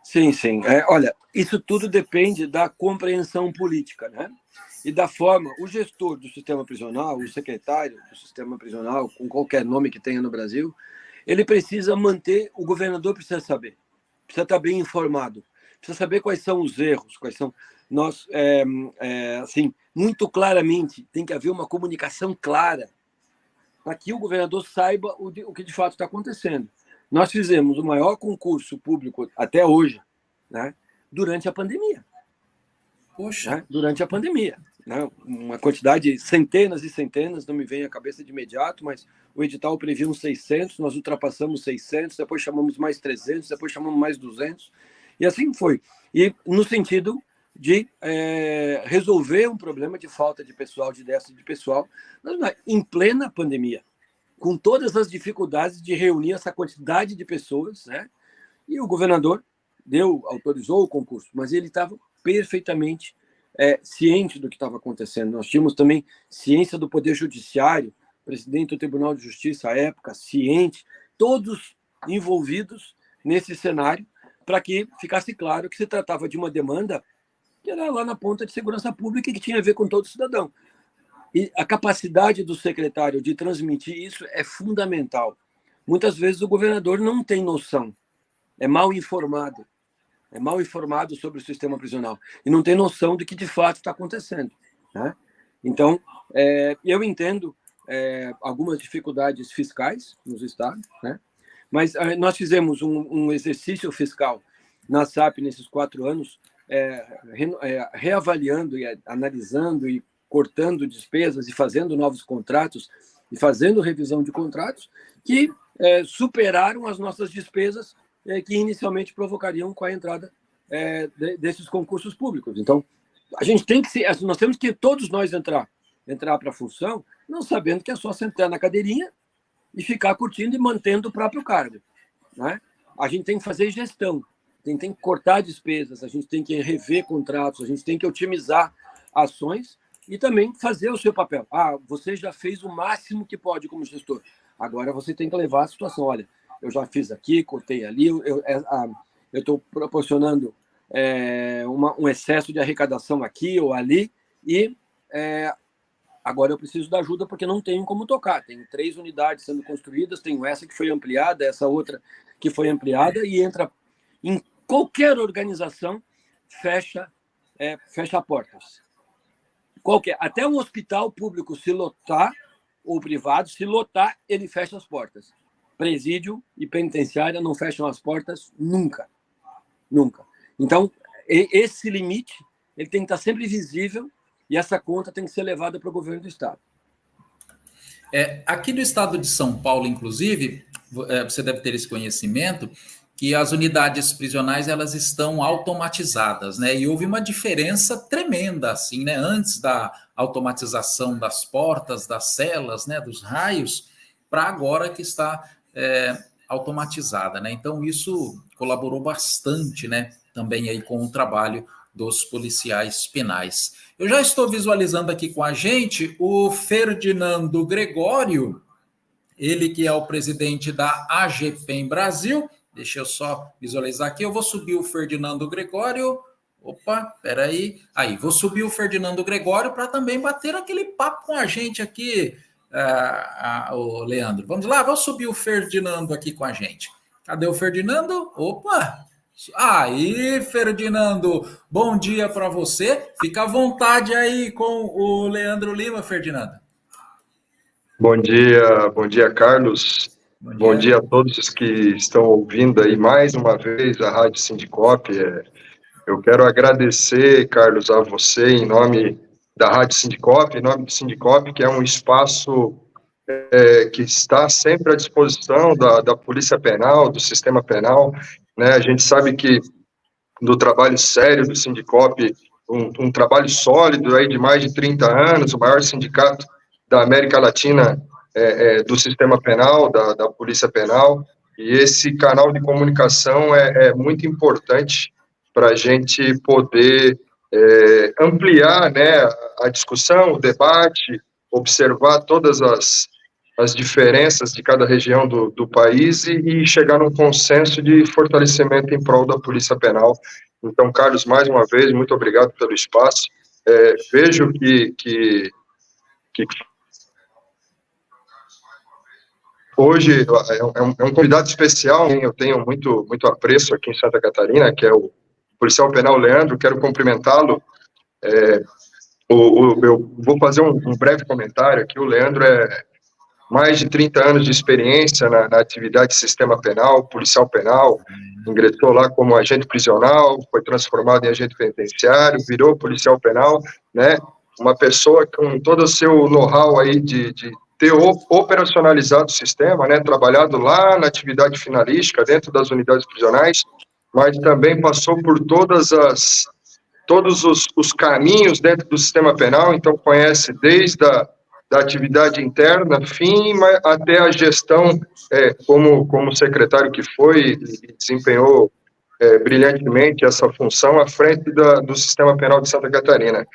Sim, sim. Olha, isso tudo depende da compreensão política, né? E da forma, o gestor do sistema prisional, o secretário do sistema prisional, com qualquer nome que tenha no Brasil, ele precisa manter, o governador precisa saber, precisa estar bem informado, precisa saber quais são os erros, quais são... assim, muito claramente, tem que haver uma comunicação clara para que o governador saiba o que de fato está acontecendo. Nós fizemos o maior concurso público até hoje, né, durante a pandemia. Poxa. Né? Durante a pandemia. Né? Uma quantidade, centenas e centenas, não me vem à cabeça de imediato, mas o edital previa uns 600, nós ultrapassamos 600, depois chamamos mais 300, depois chamamos mais 200, e assim foi. E no sentido de resolver um problema de falta de pessoal, de déficit de pessoal, em plena pandemia, com todas as dificuldades de reunir essa quantidade de pessoas, né? E o governador autorizou o concurso, mas ele estava perfeitamente ciente do que estava acontecendo. Nós tínhamos também ciência do Poder Judiciário, presidente do Tribunal de Justiça à época, ciente, todos envolvidos nesse cenário, para que ficasse claro que se tratava de uma demanda que era lá na ponta de segurança pública e que tinha a ver com todo cidadão. E a capacidade do secretário de transmitir isso é fundamental. Muitas vezes o governador não tem noção, é mal informado sobre o sistema prisional e não tem noção do que de fato está acontecendo, né? Então, eu entendo algumas dificuldades fiscais nos estados, né? Mas nós fizemos um exercício fiscal na SAP nesses 4 anos, reavaliando e analisando e cortando despesas e fazendo novos contratos e fazendo revisão de contratos que superaram as nossas despesas que inicialmente provocariam com a entrada desses concursos públicos. Então, nós temos que todos nós entrar para a função, não sabendo que é só sentar na cadeirinha e ficar curtindo e mantendo o próprio cargo, né? A gente tem que fazer gestão, tem que cortar despesas, a gente tem que rever contratos, a gente tem que otimizar ações e também fazer o seu papel. Você já fez o máximo que pode como gestor. Agora você tem que levar a situação. Olha, eu já fiz aqui, cortei ali, eu estou proporcionando um excesso de arrecadação aqui ou ali e agora eu preciso da ajuda porque não tenho como tocar. Tem 3 unidades sendo construídas, tenho essa que foi ampliada, essa outra que foi ampliada e entra em qualquer organização, fecha portas. Até um hospital público se lotar, ou privado, se lotar, ele fecha as portas. Presídio e penitenciária não fecham as portas nunca. Nunca. Então, esse limite ele tem que estar sempre visível e essa conta tem que ser levada para o governo do Estado. Aqui no estado de São Paulo, inclusive, você deve ter esse conhecimento, que as unidades prisionais elas estão automatizadas, né? E houve uma diferença tremenda, assim, né? Antes da automatização das portas, das celas, né? Dos raios, para agora que está automatizada, né? Então isso colaborou bastante, né? Também aí com o trabalho dos policiais penais. Eu já estou visualizando aqui com a gente o Ferdinando Gregório, ele que é o presidente da AGPEM Brasil. Deixa eu só visualizar aqui. Eu vou subir o Ferdinando Gregório. Opa, peraí. Aí, vou subir o Ferdinando Gregório para também bater aquele papo com a gente aqui, o Leandro. Vamos lá, vou subir o Ferdinando aqui com a gente. Cadê o Ferdinando? Opa! Aí, Ferdinando, bom dia para você. Fica à vontade aí com o Leandro Lima, Ferdinando. Bom dia, Carlos. Bom dia a todos que estão ouvindo aí mais uma vez a Rádio Sindicop. Eu quero agradecer, Carlos, a você em nome da Rádio Sindicop, em nome do Sindicop, que é um espaço que está sempre à disposição da Polícia Penal, do Sistema Penal, né? A gente sabe que do trabalho sério do Sindicop, um trabalho sólido aí de mais de 30 anos, o maior sindicato da América Latina do sistema penal, da Polícia Penal, e esse canal de comunicação é muito importante para a gente poder ampliar, né, a discussão, o debate, observar todas as diferenças de cada região do país e chegar num consenso de fortalecimento em prol da Polícia Penal. Então, Carlos, mais uma vez, muito obrigado pelo espaço. Vejo que hoje é um convidado especial, eu tenho muito apreço aqui em Santa Catarina, que é o policial penal Leandro. Quero cumprimentá-lo. Eu vou fazer um breve comentário aqui. O Leandro mais de 30 anos de experiência na atividade de sistema penal, policial penal, ingressou lá como agente prisional, foi transformado em agente penitenciário, virou policial penal, né? Uma pessoa com todo o seu know-how aí de ter operacionalizado o sistema, né? Trabalhado lá na atividade finalística, dentro das unidades prisionais, mas também passou por todos os caminhos dentro do sistema penal, então conhece desde da atividade interna, até a gestão, como secretário que foi, e desempenhou brilhantemente essa função à frente do Sistema Penal de Santa Catarina,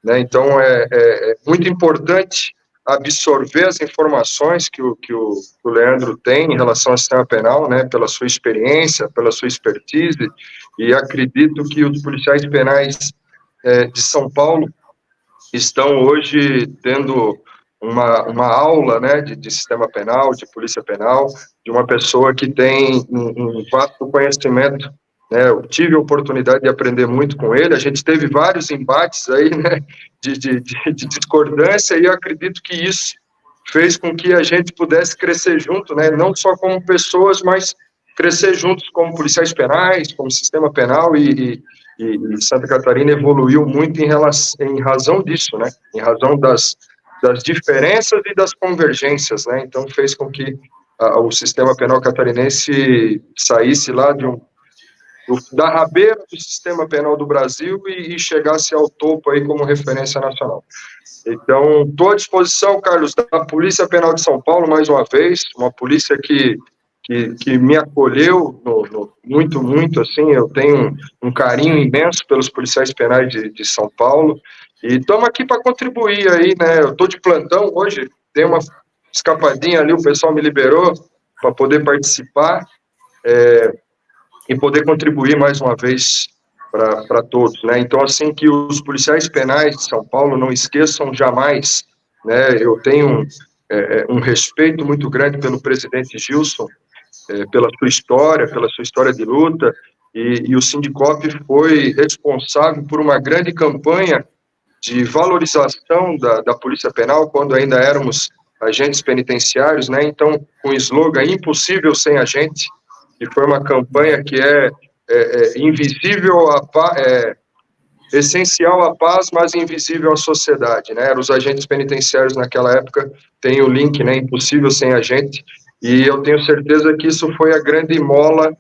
né? Então, é muito importante absorver as informações que o Leandro tem em relação ao sistema penal, né, pela sua experiência, pela sua expertise, e acredito que os policiais penais de São Paulo estão hoje tendo uma aula, né, de sistema penal, de polícia penal, de uma pessoa que tem um vasto conhecimento, né? Eu tive a oportunidade de aprender muito com ele. A gente teve vários embates aí, né, de discordância, e eu acredito que isso fez com que a gente pudesse crescer junto, né, não só como pessoas, mas crescer juntos como policiais penais, como sistema penal, e Santa Catarina evoluiu muito em razão disso, né, em razão das diferenças e das convergências, né? Então fez com que o sistema penal catarinense saísse lá da rabeira do sistema penal do Brasil e chegasse ao topo aí como referência nacional. Então, estou à disposição, Carlos, da Polícia Penal de São Paulo, mais uma vez, uma polícia que que me acolheu muito, muito, assim, eu tenho um carinho imenso pelos policiais penais de São Paulo, e estamos aqui para contribuir aí, né, eu estou de plantão hoje, dei uma escapadinha ali, o pessoal me liberou para poder participar, e poder contribuir mais uma vez para todos, né, então, assim, que os policiais penais de São Paulo não esqueçam jamais, né, eu tenho um respeito muito grande pelo presidente Gilson, pela sua história de luta, e o Sindicop foi responsável por uma grande campanha de valorização da Polícia Penal, quando ainda éramos agentes penitenciários, né? Então, com o slogan "Impossível sem a gente", que foi uma campanha que invisível essencial à paz, mas invisível à sociedade, né? Os agentes penitenciários naquela época têm o link, né? Impossível sem a gente, e eu tenho certeza que isso foi a grande mola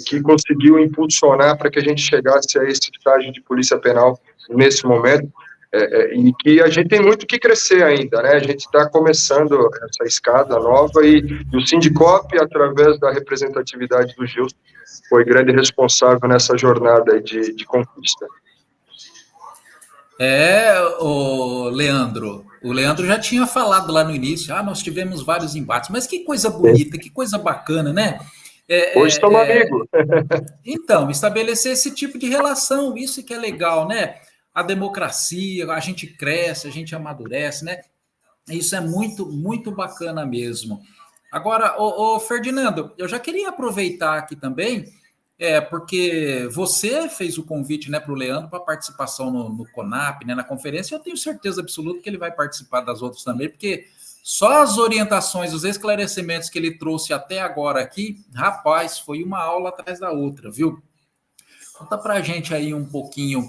que conseguiu impulsionar para que a gente chegasse a esse estágio de polícia penal nesse momento, e que a gente tem muito que crescer ainda, né? A gente está começando essa escada nova, e o Sindicop, através da representatividade do Gilson, foi grande responsável nessa jornada de conquista. O Leandro já tinha falado lá no início, nós tivemos vários embates, mas que coisa bonita, que coisa bacana, né? Hoje estamos amigos. Então, estabelecer esse tipo de relação, isso que é legal, né? A democracia, a gente cresce, a gente amadurece, né? Isso é muito, muito bacana mesmo. Agora, Ferdinando, eu já queria aproveitar aqui também, porque você fez o convite, né, para o Leandro para participação no CONAP, né, na conferência. Eu tenho certeza absoluta que ele vai participar das outras também, porque só as orientações, os esclarecimentos que ele trouxe até agora aqui, rapaz, foi uma aula atrás da outra, viu? Conta para a gente aí um pouquinho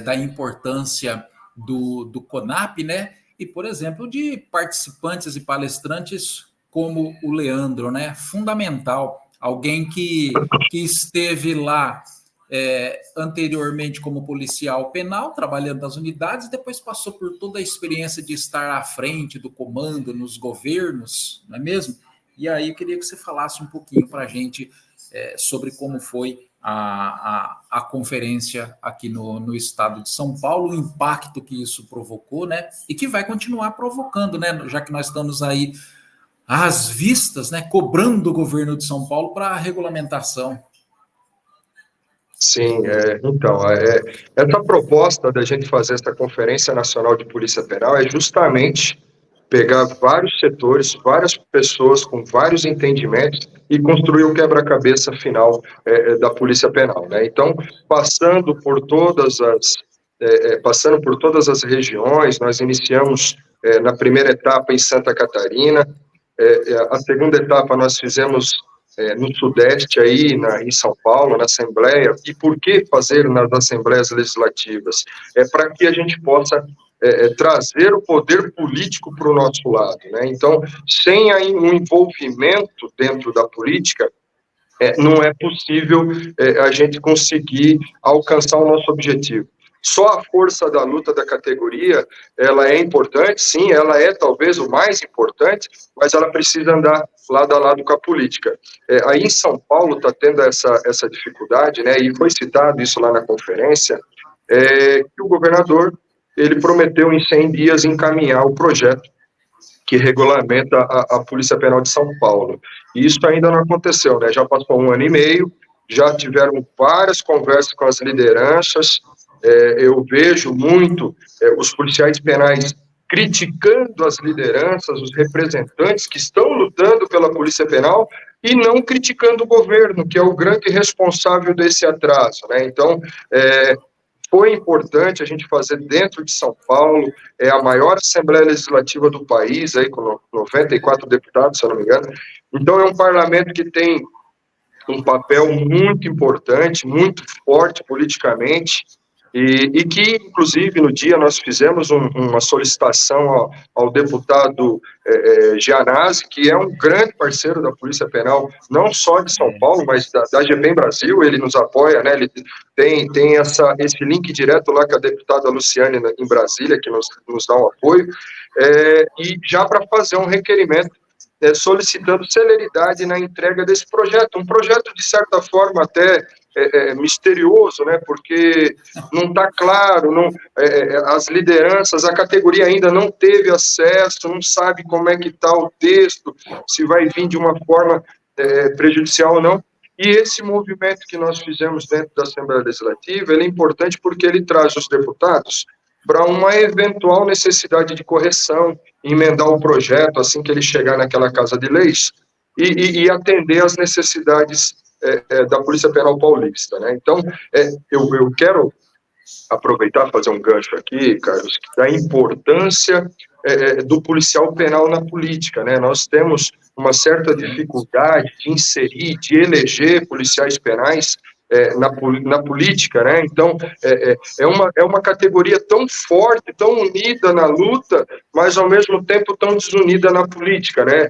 da importância do CONAP, né? E, por exemplo, de participantes e palestrantes como o Leandro, né? Fundamental. Alguém que esteve lá anteriormente como policial penal, trabalhando nas unidades, depois passou por toda a experiência de estar à frente do comando nos governos, não é mesmo? E aí eu queria que você falasse um pouquinho para a gente sobre como foi a conferência aqui no estado de São Paulo, o impacto que isso provocou, né? E que vai continuar provocando, né? Já que nós estamos aí às vistas, né, cobrando o governo de São Paulo para a regulamentação. Sim, então, essa proposta da gente fazer essa Conferência Nacional de Polícia Penal é justamente pegar vários setores, várias pessoas com vários entendimentos e construir o quebra-cabeça final da Polícia Penal, né? Então, passando por todas as regiões, nós iniciamos na primeira etapa em Santa Catarina, a segunda etapa nós fizemos no Sudeste, aí em São Paulo, na Assembleia. E por que fazer nas Assembleias Legislativas? Para que a gente possa trazer o poder político para o nosso lado, né? Então, sem um envolvimento dentro da política, não é possível a gente conseguir alcançar o nosso objetivo. Só a força da luta da categoria, ela é importante, sim, ela é talvez o mais importante, mas ela precisa andar lado a lado com a política. Aí em São Paulo está tendo essa dificuldade, né, e foi citado isso lá na conferência, que o governador, ele prometeu em 100 dias encaminhar o projeto que regulamenta a Polícia Penal de São Paulo. E isso ainda não aconteceu, né? Já passou 1 ano e meio, já tiveram várias conversas com as lideranças, eu vejo muito os policiais penais criticando as lideranças, os representantes que estão lutando pela Polícia Penal e não criticando o governo, que é o grande responsável desse atraso, né? Então, foi importante a gente fazer dentro de São Paulo, a maior Assembleia Legislativa do país, aí com 94 deputados, se eu não me engano. Então, é um parlamento que tem um papel muito importante, muito forte politicamente, e que, inclusive, no dia nós fizemos uma solicitação ao deputado Gianazzi, que é um grande parceiro da Polícia Penal, não só de São Paulo, mas da GPEM Brasil. Ele nos apoia, né? Ele tem esse link direto lá com a deputada Luciane em Brasília, que nos dá um apoio, e já para fazer um requerimento solicitando celeridade na entrega desse projeto, um projeto de certa forma até misterioso, né, porque não está claro, as lideranças, a categoria ainda não teve acesso, não sabe como é que está o texto, se vai vir de uma forma prejudicial ou não. E esse movimento que nós fizemos dentro da Assembleia Legislativa, ele é importante porque ele traz os deputados para uma eventual necessidade de correção, emendar o projeto assim que ele chegar naquela Casa de Leis e atender às necessidades da Polícia Penal Paulista, né? Então, eu quero aproveitar, fazer um gancho aqui, Carlos, da importância do policial penal na política, né? Nós temos uma certa dificuldade de inserir, de eleger policiais penais na política, né? Então, é uma categoria tão forte, tão unida na luta, mas, ao mesmo tempo, tão desunida na política, né?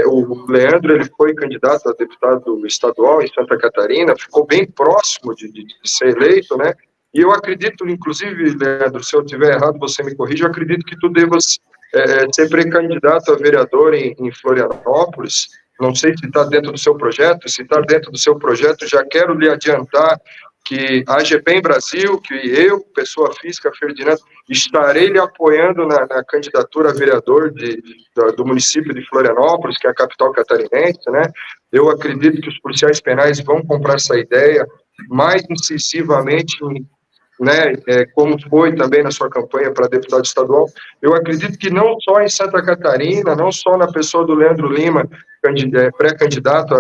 O Leandro, ele foi candidato a deputado estadual em Santa Catarina, ficou bem próximo de ser eleito, né? E eu acredito, inclusive, Leandro, se eu estiver errado, você me corrige, eu acredito que tu devas ser pré-candidato a vereador em Florianópolis. Não sei se está dentro do seu projeto. Se está dentro do seu projeto, já quero lhe adiantar que a AGPEM Brasil, que eu, pessoa física, Ferdinando, estarei lhe apoiando na candidatura a vereador do município de Florianópolis, que é a capital catarinense, né? Eu acredito que os policiais penais vão comprar essa ideia mais incisivamente, né, como foi também na sua campanha para deputado estadual. Eu acredito que não só em Santa Catarina, não só na pessoa do Leandro Lima, pré-candidato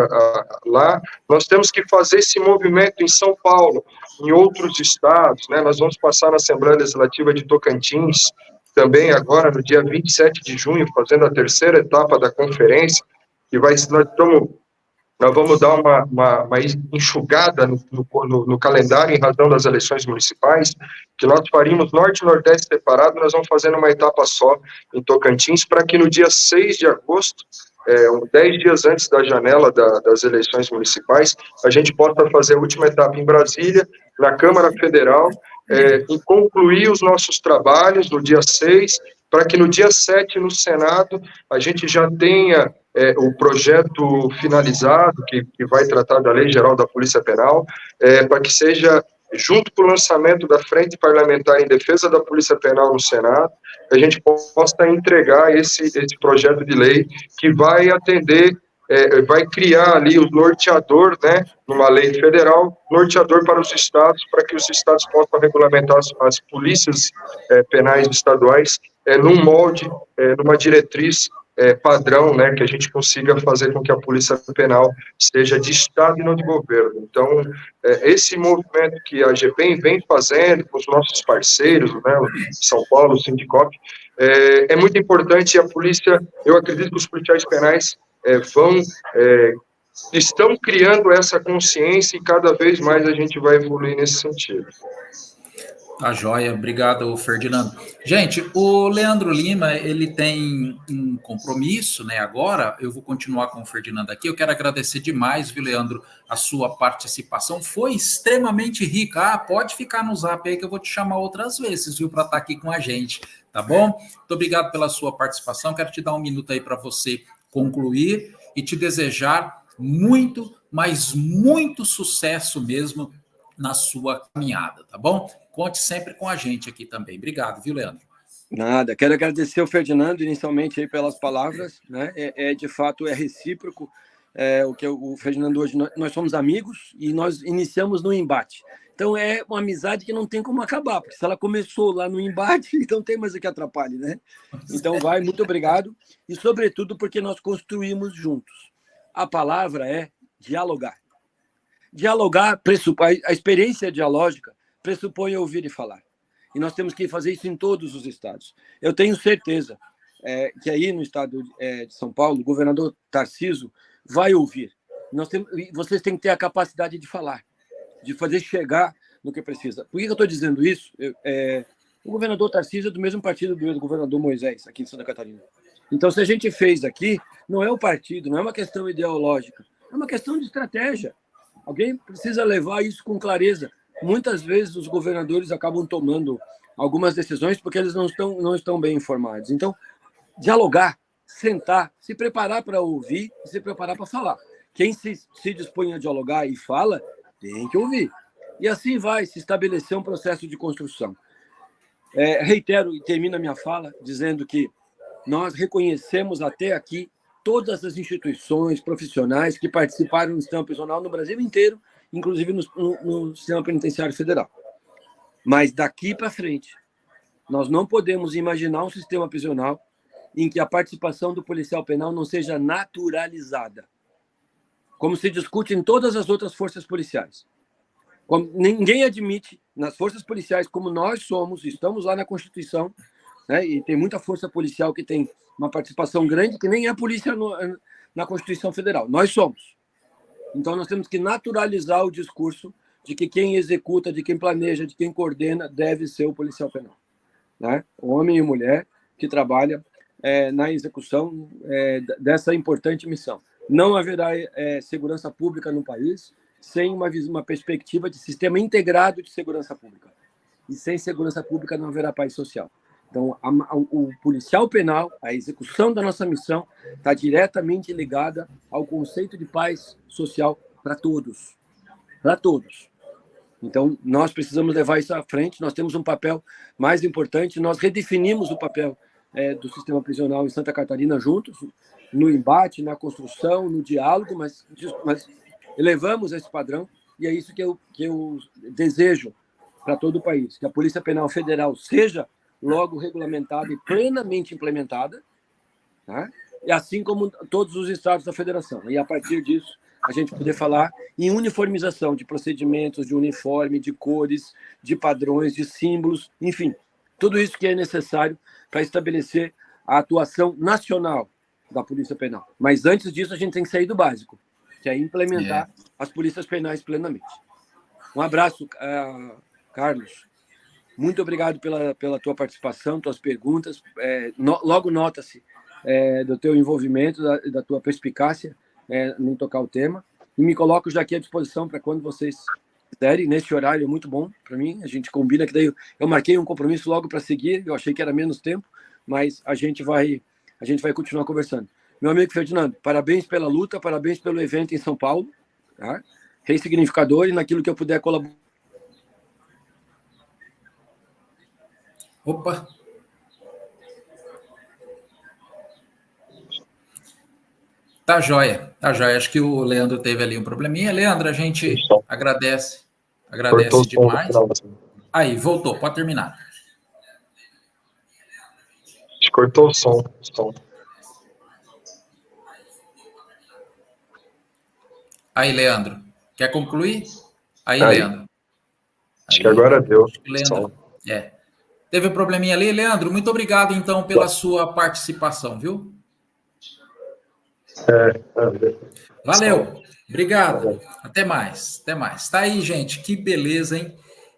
lá, nós temos que fazer esse movimento em São Paulo, em outros estados, né? Nós vamos passar na Assembleia Legislativa de Tocantins, também agora no dia 27 de junho, fazendo a terceira etapa da conferência, que nós vamos dar uma enxugada no calendário em razão das eleições municipais, que nós faríamos Norte e Nordeste separado, nós vamos fazendo uma etapa só em Tocantins, para que no dia 6 de agosto, 10 dias antes da janela das eleições municipais, a gente possa fazer a última etapa em Brasília, na Câmara Federal, e concluir os nossos trabalhos no dia 6, para que no dia 7, no Senado, a gente já tenha o projeto finalizado, que vai tratar da Lei Geral da Polícia Penal, para que seja, junto com o lançamento da Frente Parlamentar em Defesa da Polícia Penal no Senado, a gente possa entregar esse projeto de lei que vai atender, vai criar ali o norteador, né, numa lei federal, norteador para os estados, para que os estados possam regulamentar as polícias penais estaduais num molde, numa diretriz padrão, né, que a gente consiga fazer com que a Polícia Penal seja de Estado e não de governo. Então, esse movimento que a AGPEM vem fazendo com os nossos parceiros, né, São Paulo, o Sindicop, é muito importante. E a polícia, eu acredito que os policiais penais estão criando essa consciência e cada vez mais a gente vai evoluir nesse sentido. Tá joia, obrigado, Ferdinando. Gente, o Leandro Lima, ele tem um compromisso, né, agora, eu vou continuar com o Ferdinando aqui, eu quero agradecer demais, viu, Leandro, a sua participação, foi extremamente rica, pode ficar no zap aí que eu vou te chamar outras vezes, viu, para estar aqui com a gente, tá bom? Muito obrigado pela sua participação, quero te dar um minuto aí para você concluir e te desejar muito, mas muito sucesso mesmo na sua caminhada, tá bom? Conte sempre com a gente aqui também. Obrigado, viu, Leandro? Nada, quero agradecer ao Ferdinando inicialmente aí pelas palavras, né? De fato, é recíproco. O Ferdinando hoje, nós somos amigos e nós iniciamos no embate. Então, é uma amizade que não tem como acabar, porque se ela começou lá no embate, então tem mais o que atrapalhe, né? Então, muito obrigado. E, sobretudo, porque nós construímos juntos. A palavra é dialogar. Dialogar, a experiência dialógica pressupõe ouvir e falar. E nós temos que fazer isso em todos os estados. Eu tenho certeza que aí no estado de São Paulo, o governador Tarcísio vai ouvir. Vocês têm que ter a capacidade de falar, de fazer chegar no que precisa. Por que eu estou dizendo isso? O governador Tarcísio é do mesmo partido do governador Moisés, aqui em Santa Catarina. Então, se a gente fez aqui, não é o partido, não é uma questão ideológica, é uma questão de estratégia. Alguém precisa levar isso com clareza. Muitas vezes os governadores acabam tomando algumas decisões porque eles não estão bem informados. Então, dialogar, sentar, se preparar para ouvir e se preparar para falar. Quem se dispõe a dialogar e fala, tem que ouvir. E assim vai se estabelecer um processo de construção. Reitero e termino a minha fala dizendo que nós reconhecemos até aqui todas as instituições profissionais que participaram do sistema prisional no Brasil inteiro, inclusive no sistema penitenciário federal. Mas daqui para frente, nós não podemos imaginar um sistema prisional em que a participação do policial penal não seja naturalizada, como se discute em todas as outras forças policiais. Ninguém admite, nas forças policiais, como nós somos, estamos lá na Constituição, né, e tem muita força policial que tem uma participação grande, que nem é polícia na Constituição Federal. Nós somos. Então, nós temos que naturalizar o discurso de que quem executa, de quem planeja, de quem coordena, deve ser o policial penal. Né? Homem e mulher que trabalham na execução dessa importante missão. Não haverá segurança pública no país sem uma perspectiva de sistema integrado de segurança pública. E sem segurança pública não haverá paz social. Então, o policial penal, a execução da nossa missão, está diretamente ligada ao conceito de paz social para todos. Para todos. Então, nós precisamos levar isso à frente, nós temos um papel mais importante, nós redefinimos o papel do sistema prisional em Santa Catarina juntos, no embate, na construção, no diálogo, mas elevamos esse padrão, e é isso que eu desejo para todo o país, que a Polícia Penal Federal seja logo regulamentada e plenamente implementada, tá? E assim como todos os estados da federação. E a partir disso, a gente poder falar em uniformização de procedimentos, de uniforme, de cores, de padrões, de símbolos, enfim, tudo isso que é necessário para estabelecer a atuação nacional da Polícia Penal. Mas antes disso, a gente tem que sair do básico, que é implementar as polícias penais plenamente. Um abraço, Carlos. Muito obrigado pela tua participação, tuas perguntas. Logo nota-se do teu envolvimento, da tua perspicácia em tocar o tema. E me coloco já aqui à disposição para quando vocês quiserem. Nesse horário é muito bom para mim. A gente combina que daí eu marquei um compromisso logo para seguir. Eu achei que era menos tempo, mas a gente vai continuar conversando. Meu amigo Ferdinando, parabéns pela luta, parabéns pelo evento em São Paulo, tá? Ressignificador, e naquilo que eu puder colaborar. Opa! Tá joia, tá joia. Acho que o Leandro teve ali um probleminha. Leandro, a gente agradece demais. Aí, voltou, pode terminar. Cortou o som. Aí, Leandro, quer concluir? Aí, Leandro. Acho que agora deu. Leandro, teve um probleminha ali. Leandro, muito obrigado, então, pela sua participação, viu? Valeu, obrigado. Até mais. Tá aí, gente, que beleza, hein?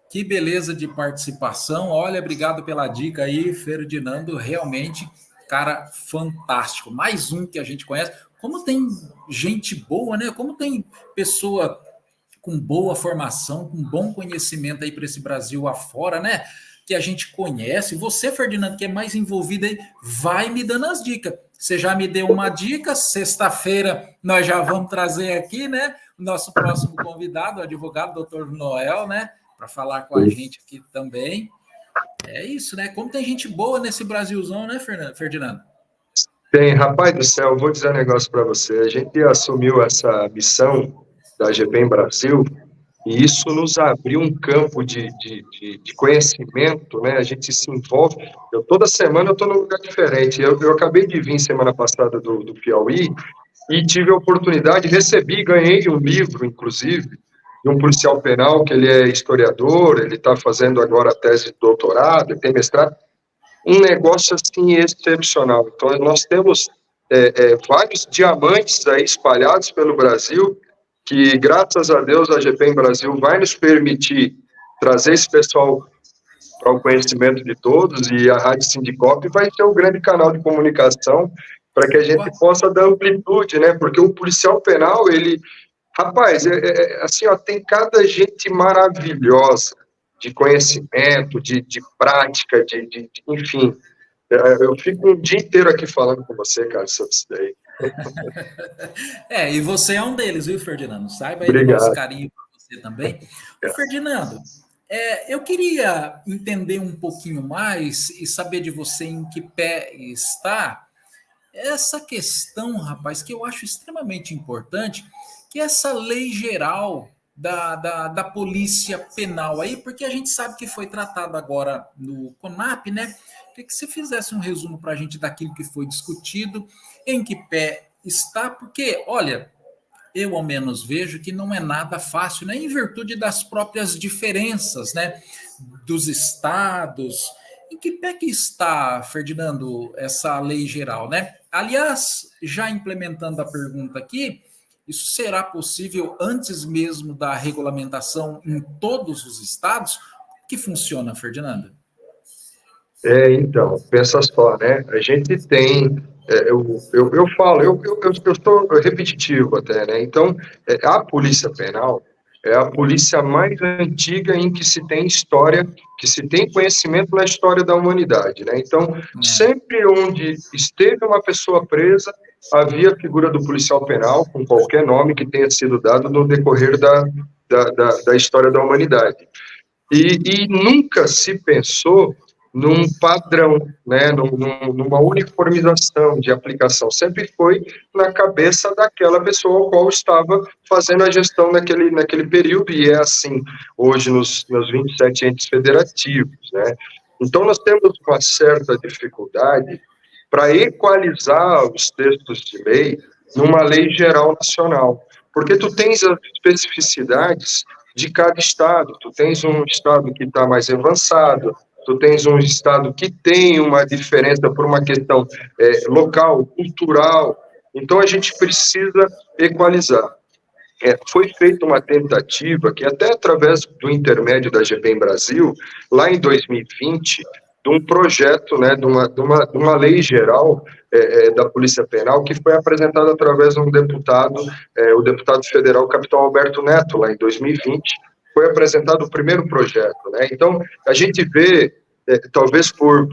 Que beleza de participação. Olha, obrigado pela dica aí, Ferdinando. Realmente, cara, fantástico. Mais um que a gente conhece. Como tem gente boa, né? Como tem pessoa com boa formação, com bom conhecimento aí para esse Brasil afora, né? Que a gente conhece. Você, Ferdinando, que é mais envolvido aí, vai me dando as dicas. Você já me deu uma dica, sexta-feira nós já vamos trazer aqui, né? O nosso próximo convidado, o advogado Dr. Noel, né? Para falar com a gente aqui também. É isso, né? Como tem gente boa nesse Brasilzão, né, Ferdinando? Tem, rapaz do céu, vou dizer um negócio para você. A gente assumiu essa missão da GPEM Brasil e isso nos abriu um campo de conhecimento, né? A gente se envolve. Toda semana eu estou num lugar diferente. Eu acabei de vir semana passada do Piauí e tive a oportunidade, ganhei um livro, inclusive, de um policial penal, que ele é historiador, ele está fazendo agora a tese de doutorado, ele tem mestrado. Um negócio assim excepcional. Então, nós temos vários diamantes aí espalhados pelo Brasil, que, graças a Deus, a GPEM Brasil vai nos permitir trazer esse pessoal para o conhecimento de todos, e a Rádio Sindicop vai ser o grande canal de comunicação para que a gente possa dar amplitude, né? Porque o policial penal, ele... Rapaz, assim, ó, tem cada gente maravilhosa, de conhecimento, de prática, enfim. Eu fico um dia inteiro aqui falando com você, cara, sobre isso daí. E você é um deles, viu, Ferdinando? Saiba aí do nosso Obrigado. carinho por você também. Ferdinando, eu queria entender um pouquinho mais e saber de você em que pé está essa questão, rapaz, que eu acho extremamente importante, que é essa lei geral da polícia penal aí, porque a gente sabe que foi tratado agora no CONAP, né? Queria que você fizesse um resumo para a gente daquilo que foi discutido, em que pé está, porque, olha, eu ao menos vejo que não é nada fácil, né? Em virtude das próprias diferenças, né? Dos estados. Em que pé que está, Ferdinando, essa lei geral, né? Aliás, já implementando a pergunta aqui, isso será possível antes mesmo da regulamentação em todos os estados? Como que funciona, Ferdinando? Então, pensa só, né? A gente tem, eu falo, eu estou repetitivo até, né? Então, a Polícia Penal é a polícia mais antiga em que se tem história, que se tem conhecimento na história da humanidade, né? Então, sempre onde esteve uma pessoa presa, havia a figura do policial penal, com qualquer nome que tenha sido dado no decorrer da história da humanidade. E nunca se pensou num padrão, né, numa uniformização de aplicação. Sempre foi na cabeça daquela pessoa ao qual estava fazendo a gestão naquele período, e é assim hoje nos 27 entes federativos, né. Então, nós temos uma certa dificuldade para equalizar os textos de lei numa lei geral nacional, porque tu tens as especificidades de cada estado. Tu tens um estado que está mais avançado, tu tens um estado que tem uma diferença por uma questão local, cultural. Então, a gente precisa equalizar. Foi feita uma tentativa, que até através do intermédio da GBEM Brasil, lá em 2020, de um projeto, né, de uma lei geral da Polícia Penal, que foi apresentada através de um deputado, o deputado federal Capitão Alberto Neto, lá em 2020, foi apresentado o primeiro projeto, né? Então, a gente vê, talvez por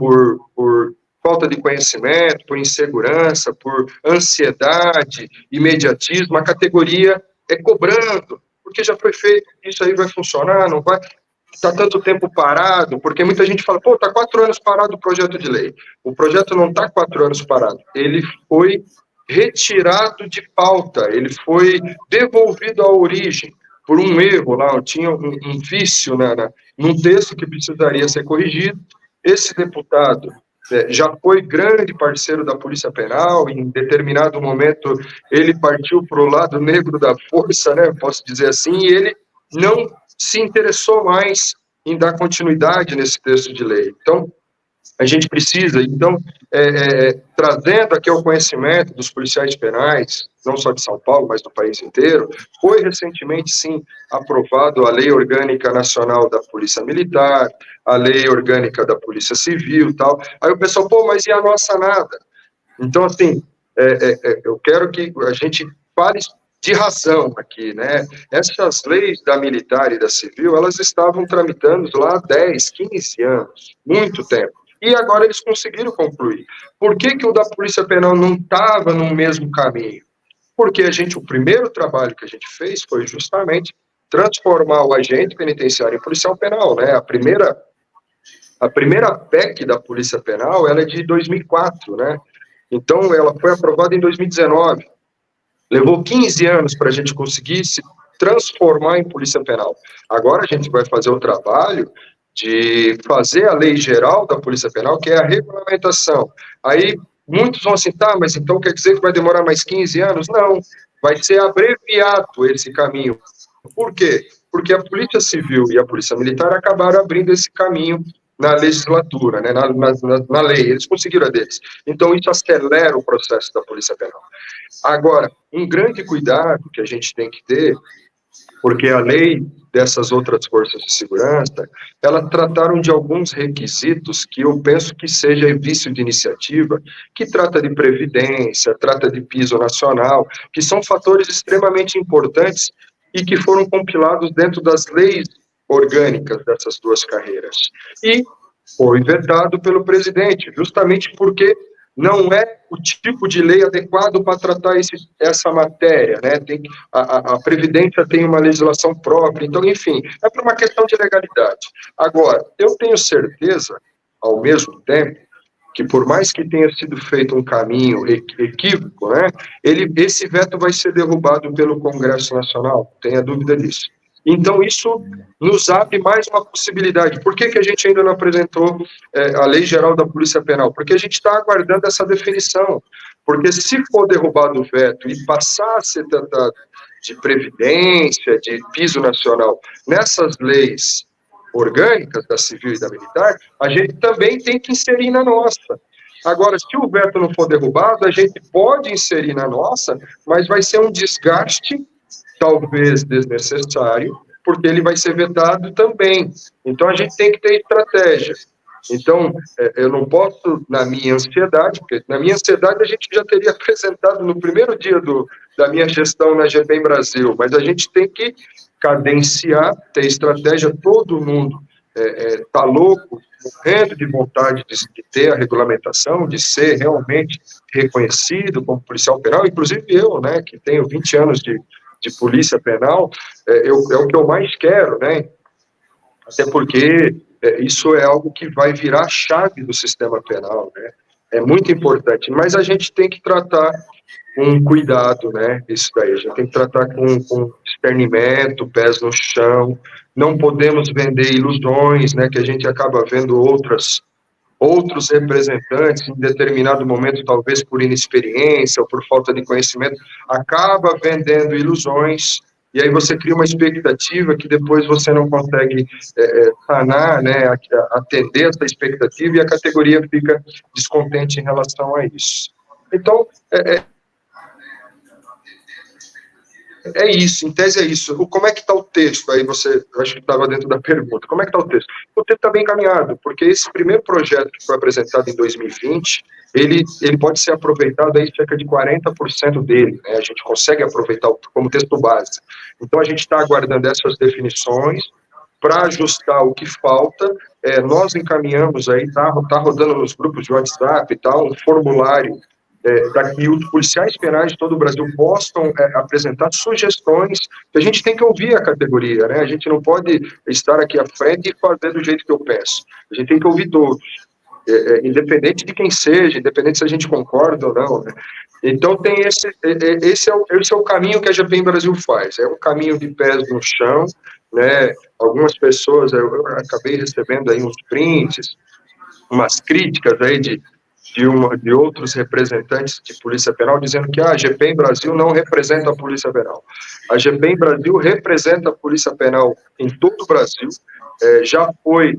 falta de conhecimento, por insegurança, por ansiedade, imediatismo, a categoria cobrando, porque já foi feito, isso aí vai funcionar, não vai, está tanto tempo parado, porque muita gente fala, pô, está 4 anos parado o projeto de lei. O projeto não está 4 anos parado, ele foi retirado de pauta, ele foi devolvido à origem, por um erro lá, tinha um vício num texto que precisaria ser corrigido. Esse deputado já foi grande parceiro da Polícia Penal, em determinado momento ele partiu para o lado negro da força, né, posso dizer assim, e ele não se interessou mais em dar continuidade nesse texto de lei. Então, a gente precisa, trazendo aqui ao conhecimento dos policiais penais, não só de São Paulo, mas do país inteiro, foi recentemente, sim, aprovado a Lei Orgânica Nacional da Polícia Militar, a Lei Orgânica da Polícia Civil e tal. Aí o pessoal, pô, mas e a nossa nada? Então, assim, eu quero que a gente fale de razão aqui, né? Essas leis da militar e da civil, elas estavam tramitando lá há 10, 15 anos, muito tempo. E agora eles conseguiram concluir. Por que o da Polícia Penal não estava no mesmo caminho? Porque o primeiro trabalho que a gente fez foi justamente transformar o agente penitenciário em policial penal, né? A primeira PEC da Polícia Penal, ela é de 2004, né? Então, ela foi aprovada em 2019. Levou 15 anos para a gente conseguir se transformar em polícia penal. Agora a gente vai fazer o trabalho de fazer a lei geral da Polícia Penal, que é a regulamentação. Aí muitos vão assim, tá, mas então quer dizer que vai demorar mais 15 anos? Não, vai ser abreviado esse caminho. Por quê? Porque a Polícia Civil e a Polícia Militar acabaram abrindo esse caminho na legislatura, né, na lei, eles conseguiram a deles. Então, isso acelera o processo da Polícia Penal. Agora, um grande cuidado que a gente tem que ter, porque a lei dessas outras forças de segurança, elas trataram de alguns requisitos que eu penso que seja vício de iniciativa, que trata de previdência, trata de piso nacional, que são fatores extremamente importantes e que foram compilados dentro das leis orgânicas dessas duas carreiras. E foi vetado pelo presidente, justamente porque não é o tipo de lei adequado para tratar essa matéria, né? A Previdência tem uma legislação própria, então, enfim, é por uma questão de legalidade. Agora, eu tenho certeza, ao mesmo tempo, que por mais que tenha sido feito um caminho equívoco, né, esse veto vai ser derrubado pelo Congresso Nacional, tenha dúvida disso. Então, isso nos abre mais uma possibilidade. Por que a gente ainda não apresentou a Lei Geral da Polícia Penal? Porque a gente está aguardando essa definição. Porque se for derrubado o veto e passar a ser tratado de previdência, de piso nacional, nessas leis orgânicas da civil e da militar, a gente também tem que inserir na nossa. Agora, se o veto não for derrubado, a gente pode inserir na nossa, mas vai ser um desgaste, talvez desnecessário, porque ele vai ser vetado também. Então, a gente tem que ter estratégia. Então, eu não posso, na minha ansiedade, porque na minha ansiedade a gente já teria apresentado no primeiro dia da minha gestão na GPEM Brasil, mas a gente tem que cadenciar, ter estratégia, todo mundo está louco, morrendo de vontade de ter a regulamentação, de ser realmente reconhecido como policial penal, inclusive eu, né, que tenho 20 anos de polícia penal, é o que eu mais quero, né, até porque isso é algo que vai virar a chave do sistema penal, né, é muito importante, mas a gente tem que tratar com cuidado, né, isso daí, a gente tem que tratar com discernimento, pés no chão, não podemos vender ilusões, né, que a gente acaba vendo outros representantes, em determinado momento, talvez por inexperiência ou por falta de conhecimento, acaba vendendo ilusões, e aí você cria uma expectativa que depois você não consegue sanar, né, atender essa expectativa, e a categoria fica descontente em relação a isso. Então, é isso, em tese é isso. Como é que está o texto? Aí você, acho que estava dentro da pergunta. Como é que está o texto? O texto está bem encaminhado, porque esse primeiro projeto que foi apresentado em 2020, ele pode ser aproveitado aí cerca de 40% dele, né? A gente consegue aproveitar como texto base. Então, a gente está aguardando essas definições para ajustar o que falta. Nós encaminhamos aí, tá rodando nos grupos de WhatsApp e tal, um formulário para que os policiais penais de todo o Brasil possam apresentar sugestões, que a gente tem que ouvir a categoria, né? A gente não pode estar aqui à frente e fazer do jeito que eu peço. A gente tem que ouvir todos, independente de quem seja, independente se a gente concorda ou não, né? Então, tem esse é o caminho que a GPEM Brasil faz, é um caminho de pés no chão, né? Algumas pessoas, eu acabei recebendo aí uns prints, umas críticas aí de outros representantes de Polícia Penal, dizendo que a GPEM Brasil não representa a Polícia Penal. A GPEM Brasil representa a Polícia Penal em todo o Brasil, já foi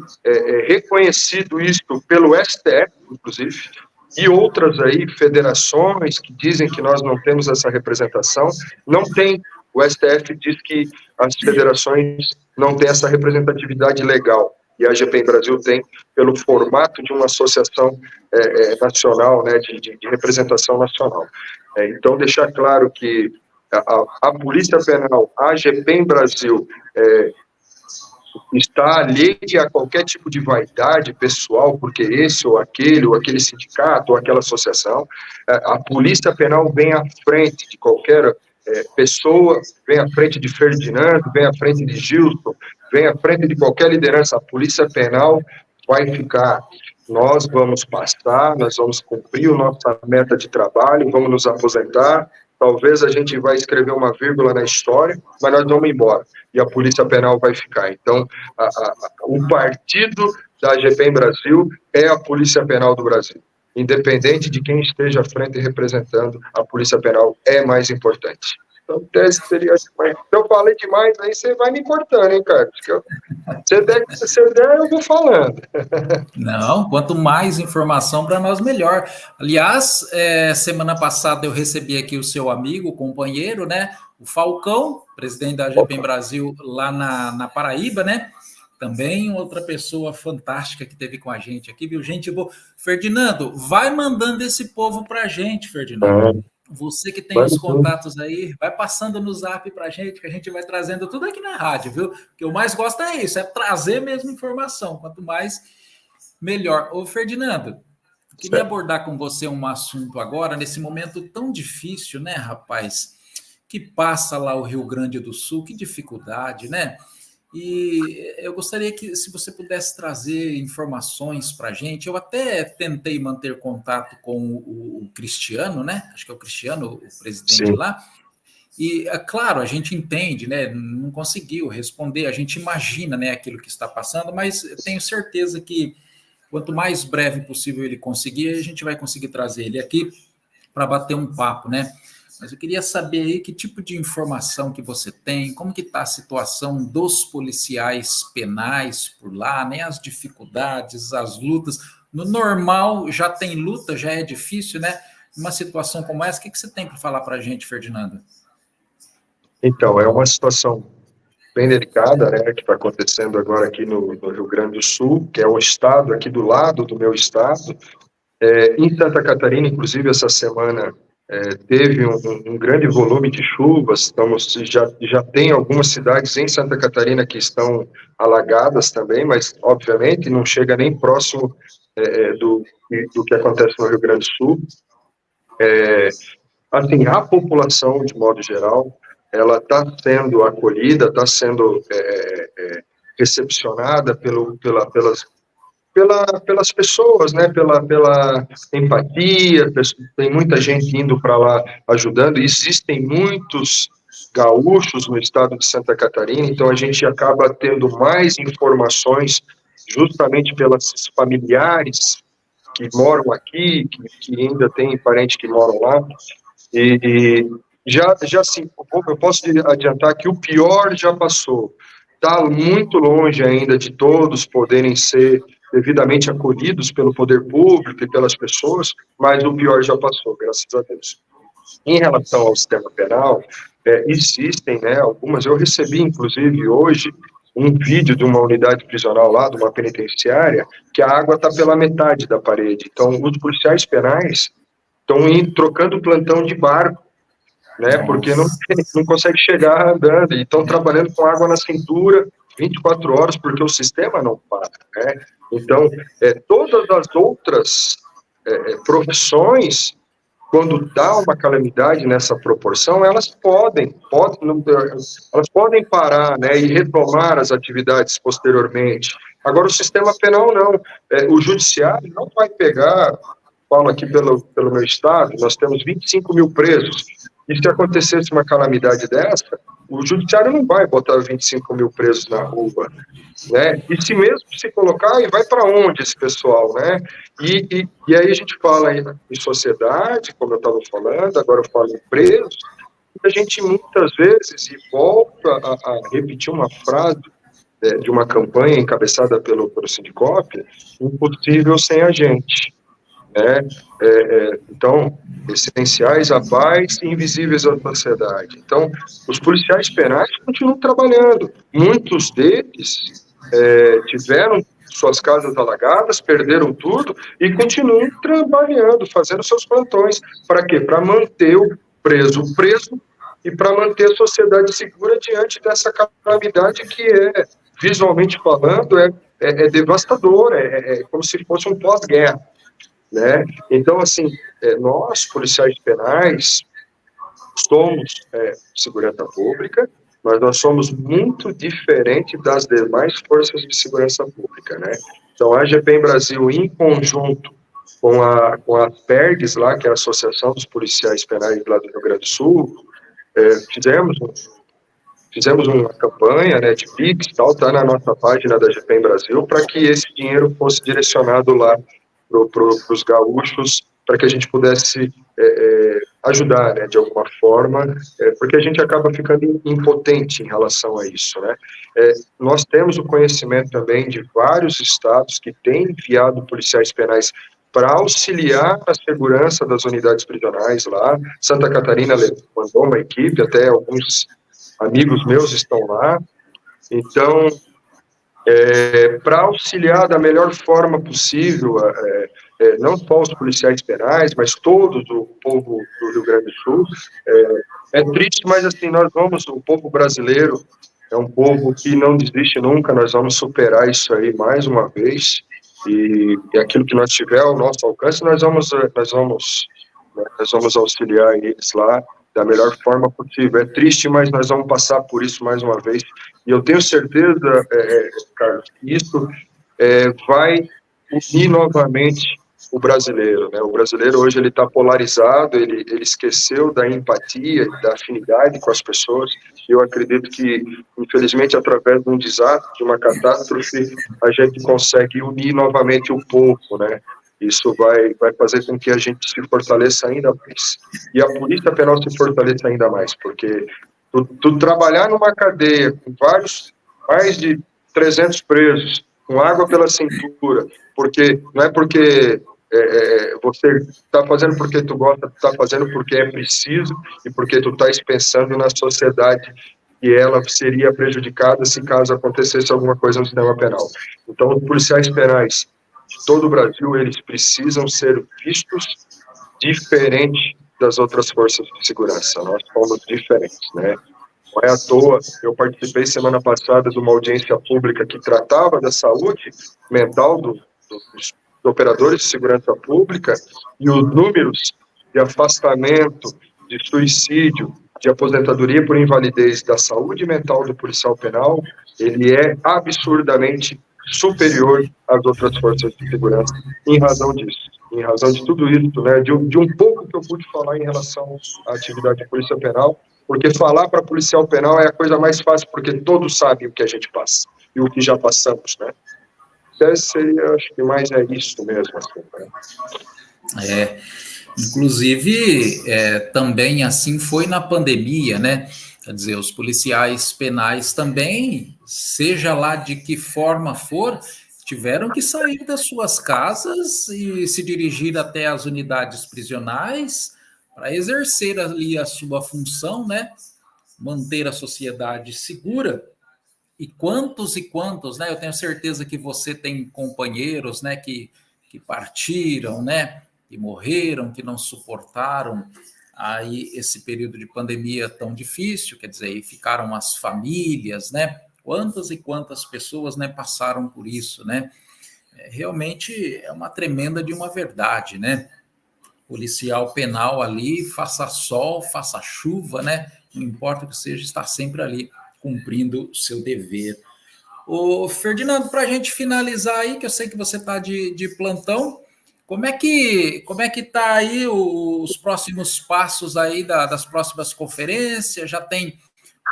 reconhecido isso pelo STF, inclusive, e outras aí, federações que dizem que nós não temos essa representação, não tem. O STF diz que as federações não têm essa representatividade legal, e a GPEM Brasil tem, pelo formato de uma associação nacional, né, de representação nacional. Então, deixar claro que a Polícia Penal, a GPEM Brasil, está alheia a qualquer tipo de vaidade pessoal, porque esse ou aquele sindicato ou aquela associação. A Polícia Penal vem à frente de qualquer pessoa, vem à frente de Ferdinando, vem à frente de Gilson, vem à frente de qualquer liderança. A Polícia Penal vai ficar. Nós vamos passar, nós vamos cumprir a nossa meta de trabalho, vamos nos aposentar, talvez a gente vai escrever uma vírgula na história, mas nós vamos embora, e a Polícia Penal vai ficar. Então, o partido da GPEM Brasil é a Polícia Penal do Brasil. Independente de quem esteja à frente representando, a Polícia Penal é mais importante. Então, tese seria demais. Se eu falei demais, aí você vai me cortando, hein, Carlos? Se der, eu vou falando. Não, quanto mais informação para nós, melhor. Aliás, semana passada eu recebi aqui o seu amigo, companheiro, né? O Falcão, presidente da GPEM Brasil lá na Paraíba, né? Também outra pessoa fantástica que teve com a gente aqui, viu? Gente boa. Ferdinando, vai mandando esse povo para a gente, Ferdinando. Você que tem os contatos aí, vai passando no zap para a gente, que a gente vai trazendo tudo aqui na rádio, viu? O que eu mais gosto é isso, é trazer mesmo informação. Quanto mais melhor. Ô, Ferdinando, queria Certo. abordar com você um assunto agora, nesse momento tão difícil, né, rapaz? Que passa lá o Rio Grande do Sul, que dificuldade, né? E eu gostaria que, se você pudesse trazer informações para a gente, eu até tentei manter contato com o Cristiano, né? Acho que é o Cristiano, o presidente Sim. lá. E, é claro, a gente entende, né? Não conseguiu responder, a gente imagina, né, aquilo que está passando, mas eu tenho certeza que quanto mais breve possível ele conseguir, a gente vai conseguir trazer ele aqui para bater um papo, né? Mas eu queria saber aí que tipo de informação que você tem, como que está a situação dos policiais penais por lá, né? As dificuldades, as lutas. No normal já tem luta, já é difícil, né? Uma situação como essa, o que você tem para falar para a gente, Ferdinando? Então, é uma situação bem delicada, né, que está acontecendo agora aqui no Rio Grande do Sul, que é o estado aqui do lado do meu estado. Em Santa Catarina, inclusive, essa semana teve um grande volume de chuvas. Já tem algumas cidades em Santa Catarina que estão alagadas também, mas, obviamente, não chega nem próximo do que acontece no Rio Grande do Sul. Assim, a população, de modo geral, ela está sendo acolhida, está sendo recepcionada pelas pessoas, né, pela empatia. Tem muita gente indo para lá ajudando. Existem muitos gaúchos no estado de Santa Catarina, então a gente acaba tendo mais informações justamente pelas familiares que moram aqui, que ainda tem parentes que moram lá. E já sim, eu posso adiantar que o pior já passou. Está muito longe ainda de todos poderem ser devidamente acolhidos pelo poder público e pelas pessoas, mas o pior já passou, graças a Deus. Em relação ao sistema penal, existem, né, algumas. Eu recebi, inclusive, hoje, um vídeo de uma unidade prisional lá, de uma penitenciária, que a água está pela metade da parede. Então, os policiais penais estão trocando plantão de barco, né, porque não consegue chegar andando, e estão trabalhando com água na cintura 24 horas, porque o sistema não para, né? Então, todas as outras profissões, quando dá uma calamidade nessa proporção, elas podem parar, né, e retomar as atividades posteriormente. Agora, o sistema penal não. O judiciário não vai pegar. Falo aqui pelo meu estado, nós temos 25 mil presos. E se acontecesse uma calamidade dessa, o judiciário não vai botar 25 mil presos na rua, né? E se mesmo se colocar, e vai para onde esse pessoal, né? E aí a gente fala em sociedade, como eu estava falando, agora eu falo em presos, e a gente muitas vezes, e volta a repetir uma frase de uma campanha encabeçada pelo Sindicop: impossível sem a gente. Então, essenciais à paz e invisíveis à sociedade. Então, os policiais penais continuam trabalhando. Muitos deles tiveram suas casas alagadas, perderam tudo e continuam trabalhando, fazendo seus plantões. Para quê? Para manter o preso e para manter a sociedade segura diante dessa calamidade que visualmente falando, é devastadora, é como se fosse um pós-guerra. Né? Então, assim, nós, policiais penais, somos segurança pública, mas nós somos muito diferentes das demais forças de segurança pública, né? Então, a GPEM Brasil, em conjunto com a PERGS, lá, que é a Associação dos Policiais Penais lá do Rio Grande do Sul, fizemos uma campanha, né, de Pix, está na nossa página da GPEM Brasil, para que esse dinheiro fosse direcionado lá para os gaúchos, para que a gente pudesse ajudar, né, de alguma forma, porque a gente acaba ficando impotente em relação a isso, né? Nós temos o conhecimento também de vários estados que têm enviado policiais penais para auxiliar na segurança das unidades prisionais lá. Santa Catarina mandou uma equipe, até alguns amigos meus estão lá. Então, para auxiliar da melhor forma possível, não só os policiais penais, mas todo o povo do Rio Grande do Sul. É triste, mas assim, o povo brasileiro é um povo que não desiste nunca, nós vamos superar isso aí mais uma vez, e aquilo que nós tiver ao nosso alcance, nós vamos auxiliar eles lá da melhor forma possível. É triste, mas nós vamos passar por isso mais uma vez. E eu tenho certeza, Carlos, que isso vai unir novamente o brasileiro, né? O brasileiro hoje ele está polarizado, ele esqueceu da empatia, da afinidade com as pessoas. Eu acredito que, infelizmente, através de um desastre, de uma catástrofe, a gente consegue unir novamente o povo, né? Isso vai fazer com que a gente se fortaleça ainda mais. E a Polícia Penal se fortaleça ainda mais, porque tu trabalhar numa cadeia com mais de 300 presos, com água pela cintura, porque não é porque você está fazendo porque tu gosta, tu está fazendo porque é preciso e porque tu estás pensando na sociedade e ela seria prejudicada se caso acontecesse alguma coisa no sistema penal. Então, os policiais penais de todo o Brasil, eles precisam ser vistos diferente das outras forças de segurança. Nós somos diferentes, né? Não é à toa, eu participei semana passada de uma audiência pública que tratava da saúde mental dos operadores de segurança pública, e os números de afastamento, de suicídio, de aposentadoria por invalidez da saúde mental do policial penal, ele é absurdamente superior às outras forças de segurança, em razão disso, em razão de tudo isso, né, de um pouco que eu pude falar em relação à atividade de polícia penal, porque falar para policial penal é a coisa mais fácil, porque todos sabem o que a gente passa, e o que já passamos, né. Seria, acho que mais é isso mesmo. Assim, né? Inclusive, também assim foi na pandemia, né? Quer dizer, os policiais penais também, seja lá de que forma for, tiveram que sair das suas casas e se dirigir até as unidades prisionais para exercer ali a sua função, né? Manter a sociedade segura. E quantos, né? Eu tenho certeza que você tem companheiros, né, que partiram, né, que morreram, que não suportaram aí esse período de pandemia tão difícil, quer dizer, e ficaram as famílias, né? Quantas e quantas pessoas, né, passaram por isso, né? Realmente é uma tremenda de uma verdade, né? Policial penal ali, faça sol, faça chuva, né? Não importa o que seja, está sempre ali cumprindo o seu dever. Ô, Ferdinando, para a gente finalizar aí, que eu sei que você está de plantão, como é que está aí os próximos passos aí das próximas conferências? Já tem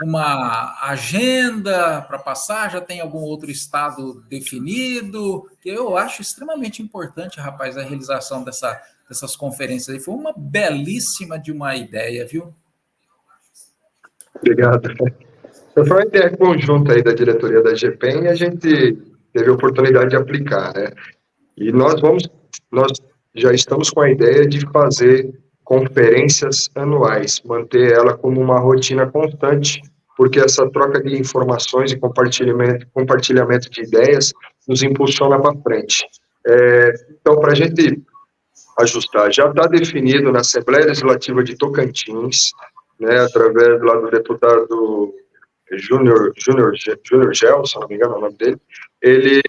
uma agenda para passar? Já tem algum outro estado definido? Que eu acho extremamente importante, rapaz, a realização dessas conferências aí. Foi uma belíssima de uma ideia, viu? Obrigado. Foi uma ideia conjunta aí da diretoria da GPEM e a gente teve a oportunidade de aplicar, né? E nós já estamos com a ideia de fazer conferências anuais, manter ela como uma rotina constante, porque essa troca de informações e compartilhamento de ideias nos impulsiona para frente. Então, para a gente ajustar, já está definido na Assembleia Legislativa de Tocantins, né, através lá do deputado Júnior Gel, se não me engano é o nome dele, ele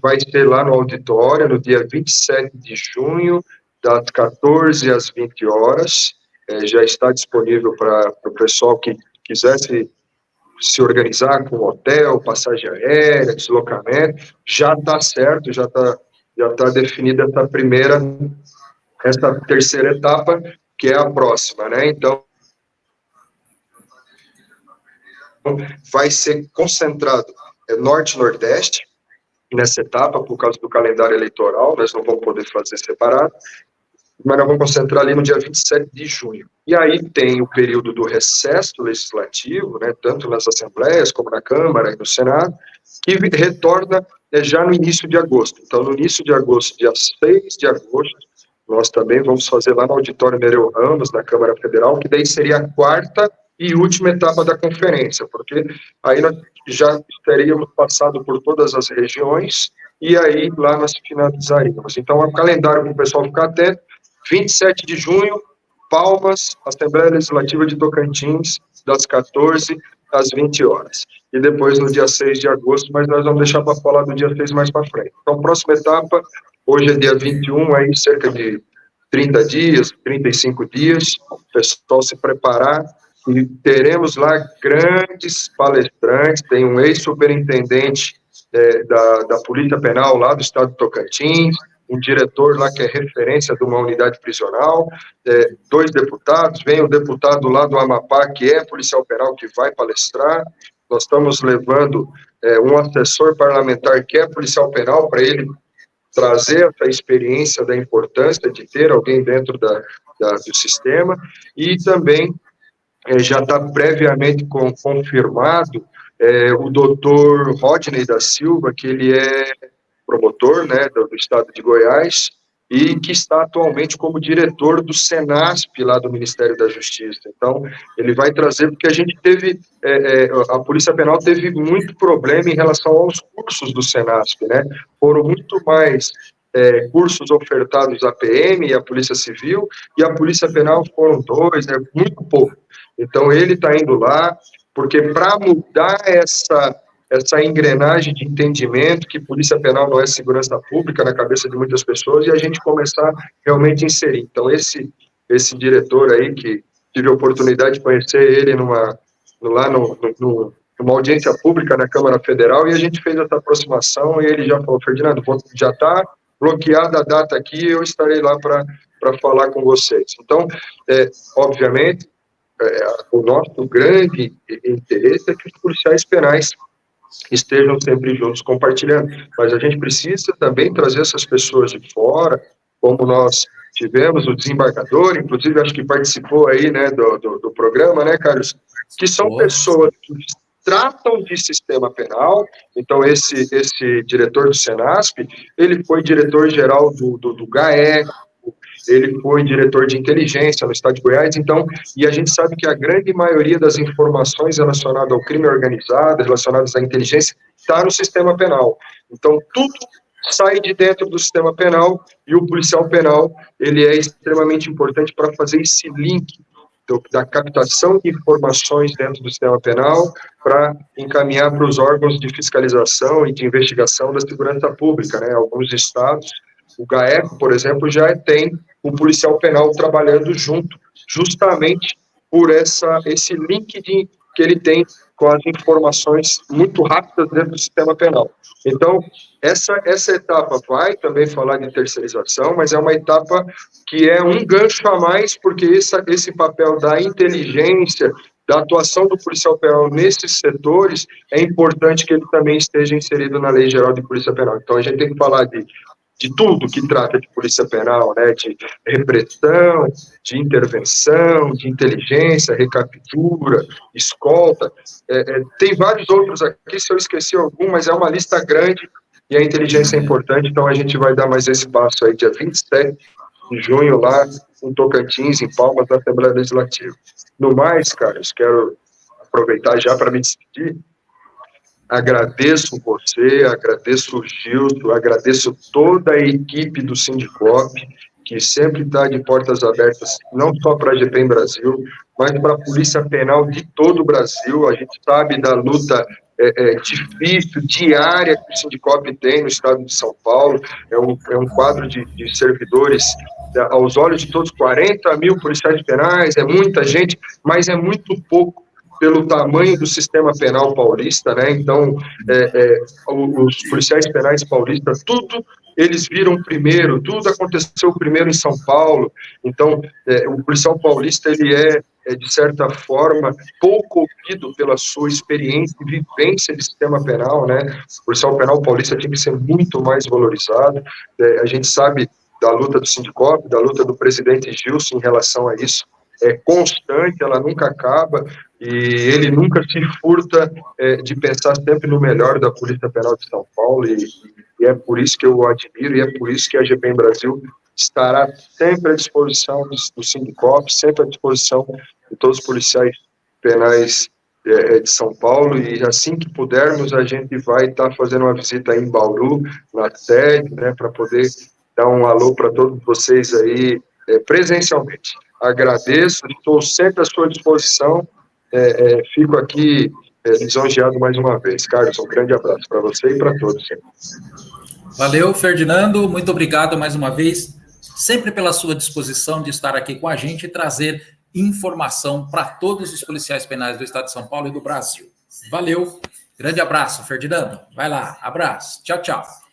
vai ser lá no auditório no dia 27 de junho, das 14 às 20 horas, já está disponível para o pessoal que quisesse se organizar com hotel, passagem aérea, deslocamento, já está certo, já está definida essa terceira etapa, que é a próxima, né, então, vai ser concentrado norte e nordeste nessa etapa, por causa do calendário eleitoral, nós não vamos poder fazer separado, mas nós vamos concentrar ali no dia 27 de junho. E aí tem o período do recesso legislativo, né, tanto nas assembleias como na Câmara e no Senado, que retorna já no início de agosto. Então, no início de agosto, dia 6 de agosto, nós também vamos fazer lá no Auditório Nereu Ramos, na Câmara Federal, que daí seria a quarta e última etapa da conferência, porque aí nós já teríamos passado por todas as regiões e aí lá nós finalizaríamos. Então, é um calendário para o pessoal ficar atento. 27 de junho, Palmas, Assembleia Legislativa de Tocantins, das 14 às 20 horas. E depois no dia 6 de agosto, mas nós vamos deixar para falar do dia 6 mais para frente. Então, próxima etapa, hoje é dia 21, aí cerca de 30 dias, 35 dias, o pessoal se preparar, e teremos lá grandes palestrantes, tem um ex-superintendente da Polícia Penal lá do estado de Tocantins, um diretor lá que é referência de uma unidade prisional, 2 deputados, vem o deputado lá do Amapá, que é policial penal, que vai palestrar, nós estamos levando um assessor parlamentar que é policial penal, para ele trazer essa experiência da importância de ter alguém dentro do sistema, e também já está previamente confirmado o doutor Rodney da Silva, que ele é promotor, né, do estado de Goiás, e que está atualmente como diretor do Senasp, lá do Ministério da Justiça. Então, ele vai trazer, porque a gente teve, a Polícia Penal teve muito problema em relação aos cursos do Senasp, né, foram muito mais cursos ofertados à PM e à Polícia Civil, e a Polícia Penal foram 2, muito pouco. Então, ele está indo lá, porque para mudar essa engrenagem de entendimento que Polícia Penal não é segurança pública na cabeça de muitas pessoas, e a gente começar realmente a inserir. Então, esse diretor aí, que tive a oportunidade de conhecer ele numa audiência pública na Câmara Federal, e a gente fez essa aproximação, e ele já falou: Ferdinando, já está bloqueada a data aqui, eu estarei lá para falar com vocês. Então, obviamente, o nosso grande interesse é que os policiais penais estejam sempre juntos compartilhando, mas a gente precisa também trazer essas pessoas de fora, como nós tivemos o desembargador, inclusive acho que participou aí, né, do programa, né, Carlos, que são pessoas que tratam de sistema penal. Então esse diretor do Senasp, ele foi diretor-geral do GAECO, ele foi diretor de inteligência no estado de Goiás, então, e a gente sabe que a grande maioria das informações relacionadas ao crime organizado, relacionadas à inteligência, está no sistema penal. Então, tudo sai de dentro do sistema penal, e o policial penal, ele é extremamente importante para fazer esse link da captação de informações dentro do sistema penal para encaminhar para os órgãos de fiscalização e de investigação da segurança pública, né? Alguns estados, o GAECO, por exemplo, já tem o policial penal trabalhando junto, justamente por esse link que ele tem com as informações muito rápidas dentro do sistema penal. Então, essa etapa vai também falar de terceirização, mas é uma etapa que é um gancho a mais, porque esse papel da inteligência, da atuação do policial penal nesses setores, é importante que ele também esteja inserido na Lei Geral de Polícia Penal. Então, a gente tem que falar de tudo que trata de polícia penal, né, de repressão, de intervenção, de inteligência, recaptura, escolta, tem vários outros aqui, se eu esqueci algum, mas é uma lista grande, e a inteligência é importante, então a gente vai dar mais esse passo aí, dia 27 de junho, lá em Tocantins, em Palmas, na Assembleia Legislativa. No mais, Carlos, quero aproveitar já para me despedir. Agradeço você, agradeço o Gilson, agradeço toda a equipe do Sindicop, que sempre está de portas abertas, não só para a GPEM Brasil, mas para a Polícia Penal de todo o Brasil. A gente sabe da luta difícil, diária, que o Sindicop tem no estado de São Paulo. É um quadro de servidores, aos olhos de todos, 40 mil policiais penais, é muita gente, mas é muito pouco pelo tamanho do sistema penal paulista, né? Então, os policiais penais paulistas, tudo eles viram primeiro, tudo aconteceu primeiro em São Paulo. Então, o policial paulista, ele de certa forma, pouco ouvido pela sua experiência e vivência de sistema penal, né? O policial penal paulista tem que ser muito mais valorizado. A gente sabe da luta do Sindicop, da luta do presidente Gilson em relação a isso, é constante, ela nunca acaba, e ele nunca se furta de pensar sempre no melhor da Polícia Penal de São Paulo, e é por isso que eu o admiro, e é por isso que a GPEM Brasil estará sempre à disposição do Sindicop, sempre à disposição de todos os policiais penais de São Paulo, e assim que pudermos, a gente vai estar fazendo uma visita aí em Bauru, na sede, né, para poder dar um alô para todos vocês aí presencialmente. Agradeço, estou sempre à sua disposição, fico aqui lisonjeado mais uma vez. Carlos, um grande abraço para você e para todos. Valeu, Ferdinando, muito obrigado mais uma vez, sempre pela sua disposição de estar aqui com a gente e trazer informação para todos os policiais penais do Estado de São Paulo e do Brasil. Valeu, grande abraço, Ferdinando. Vai lá, abraço, tchau, tchau.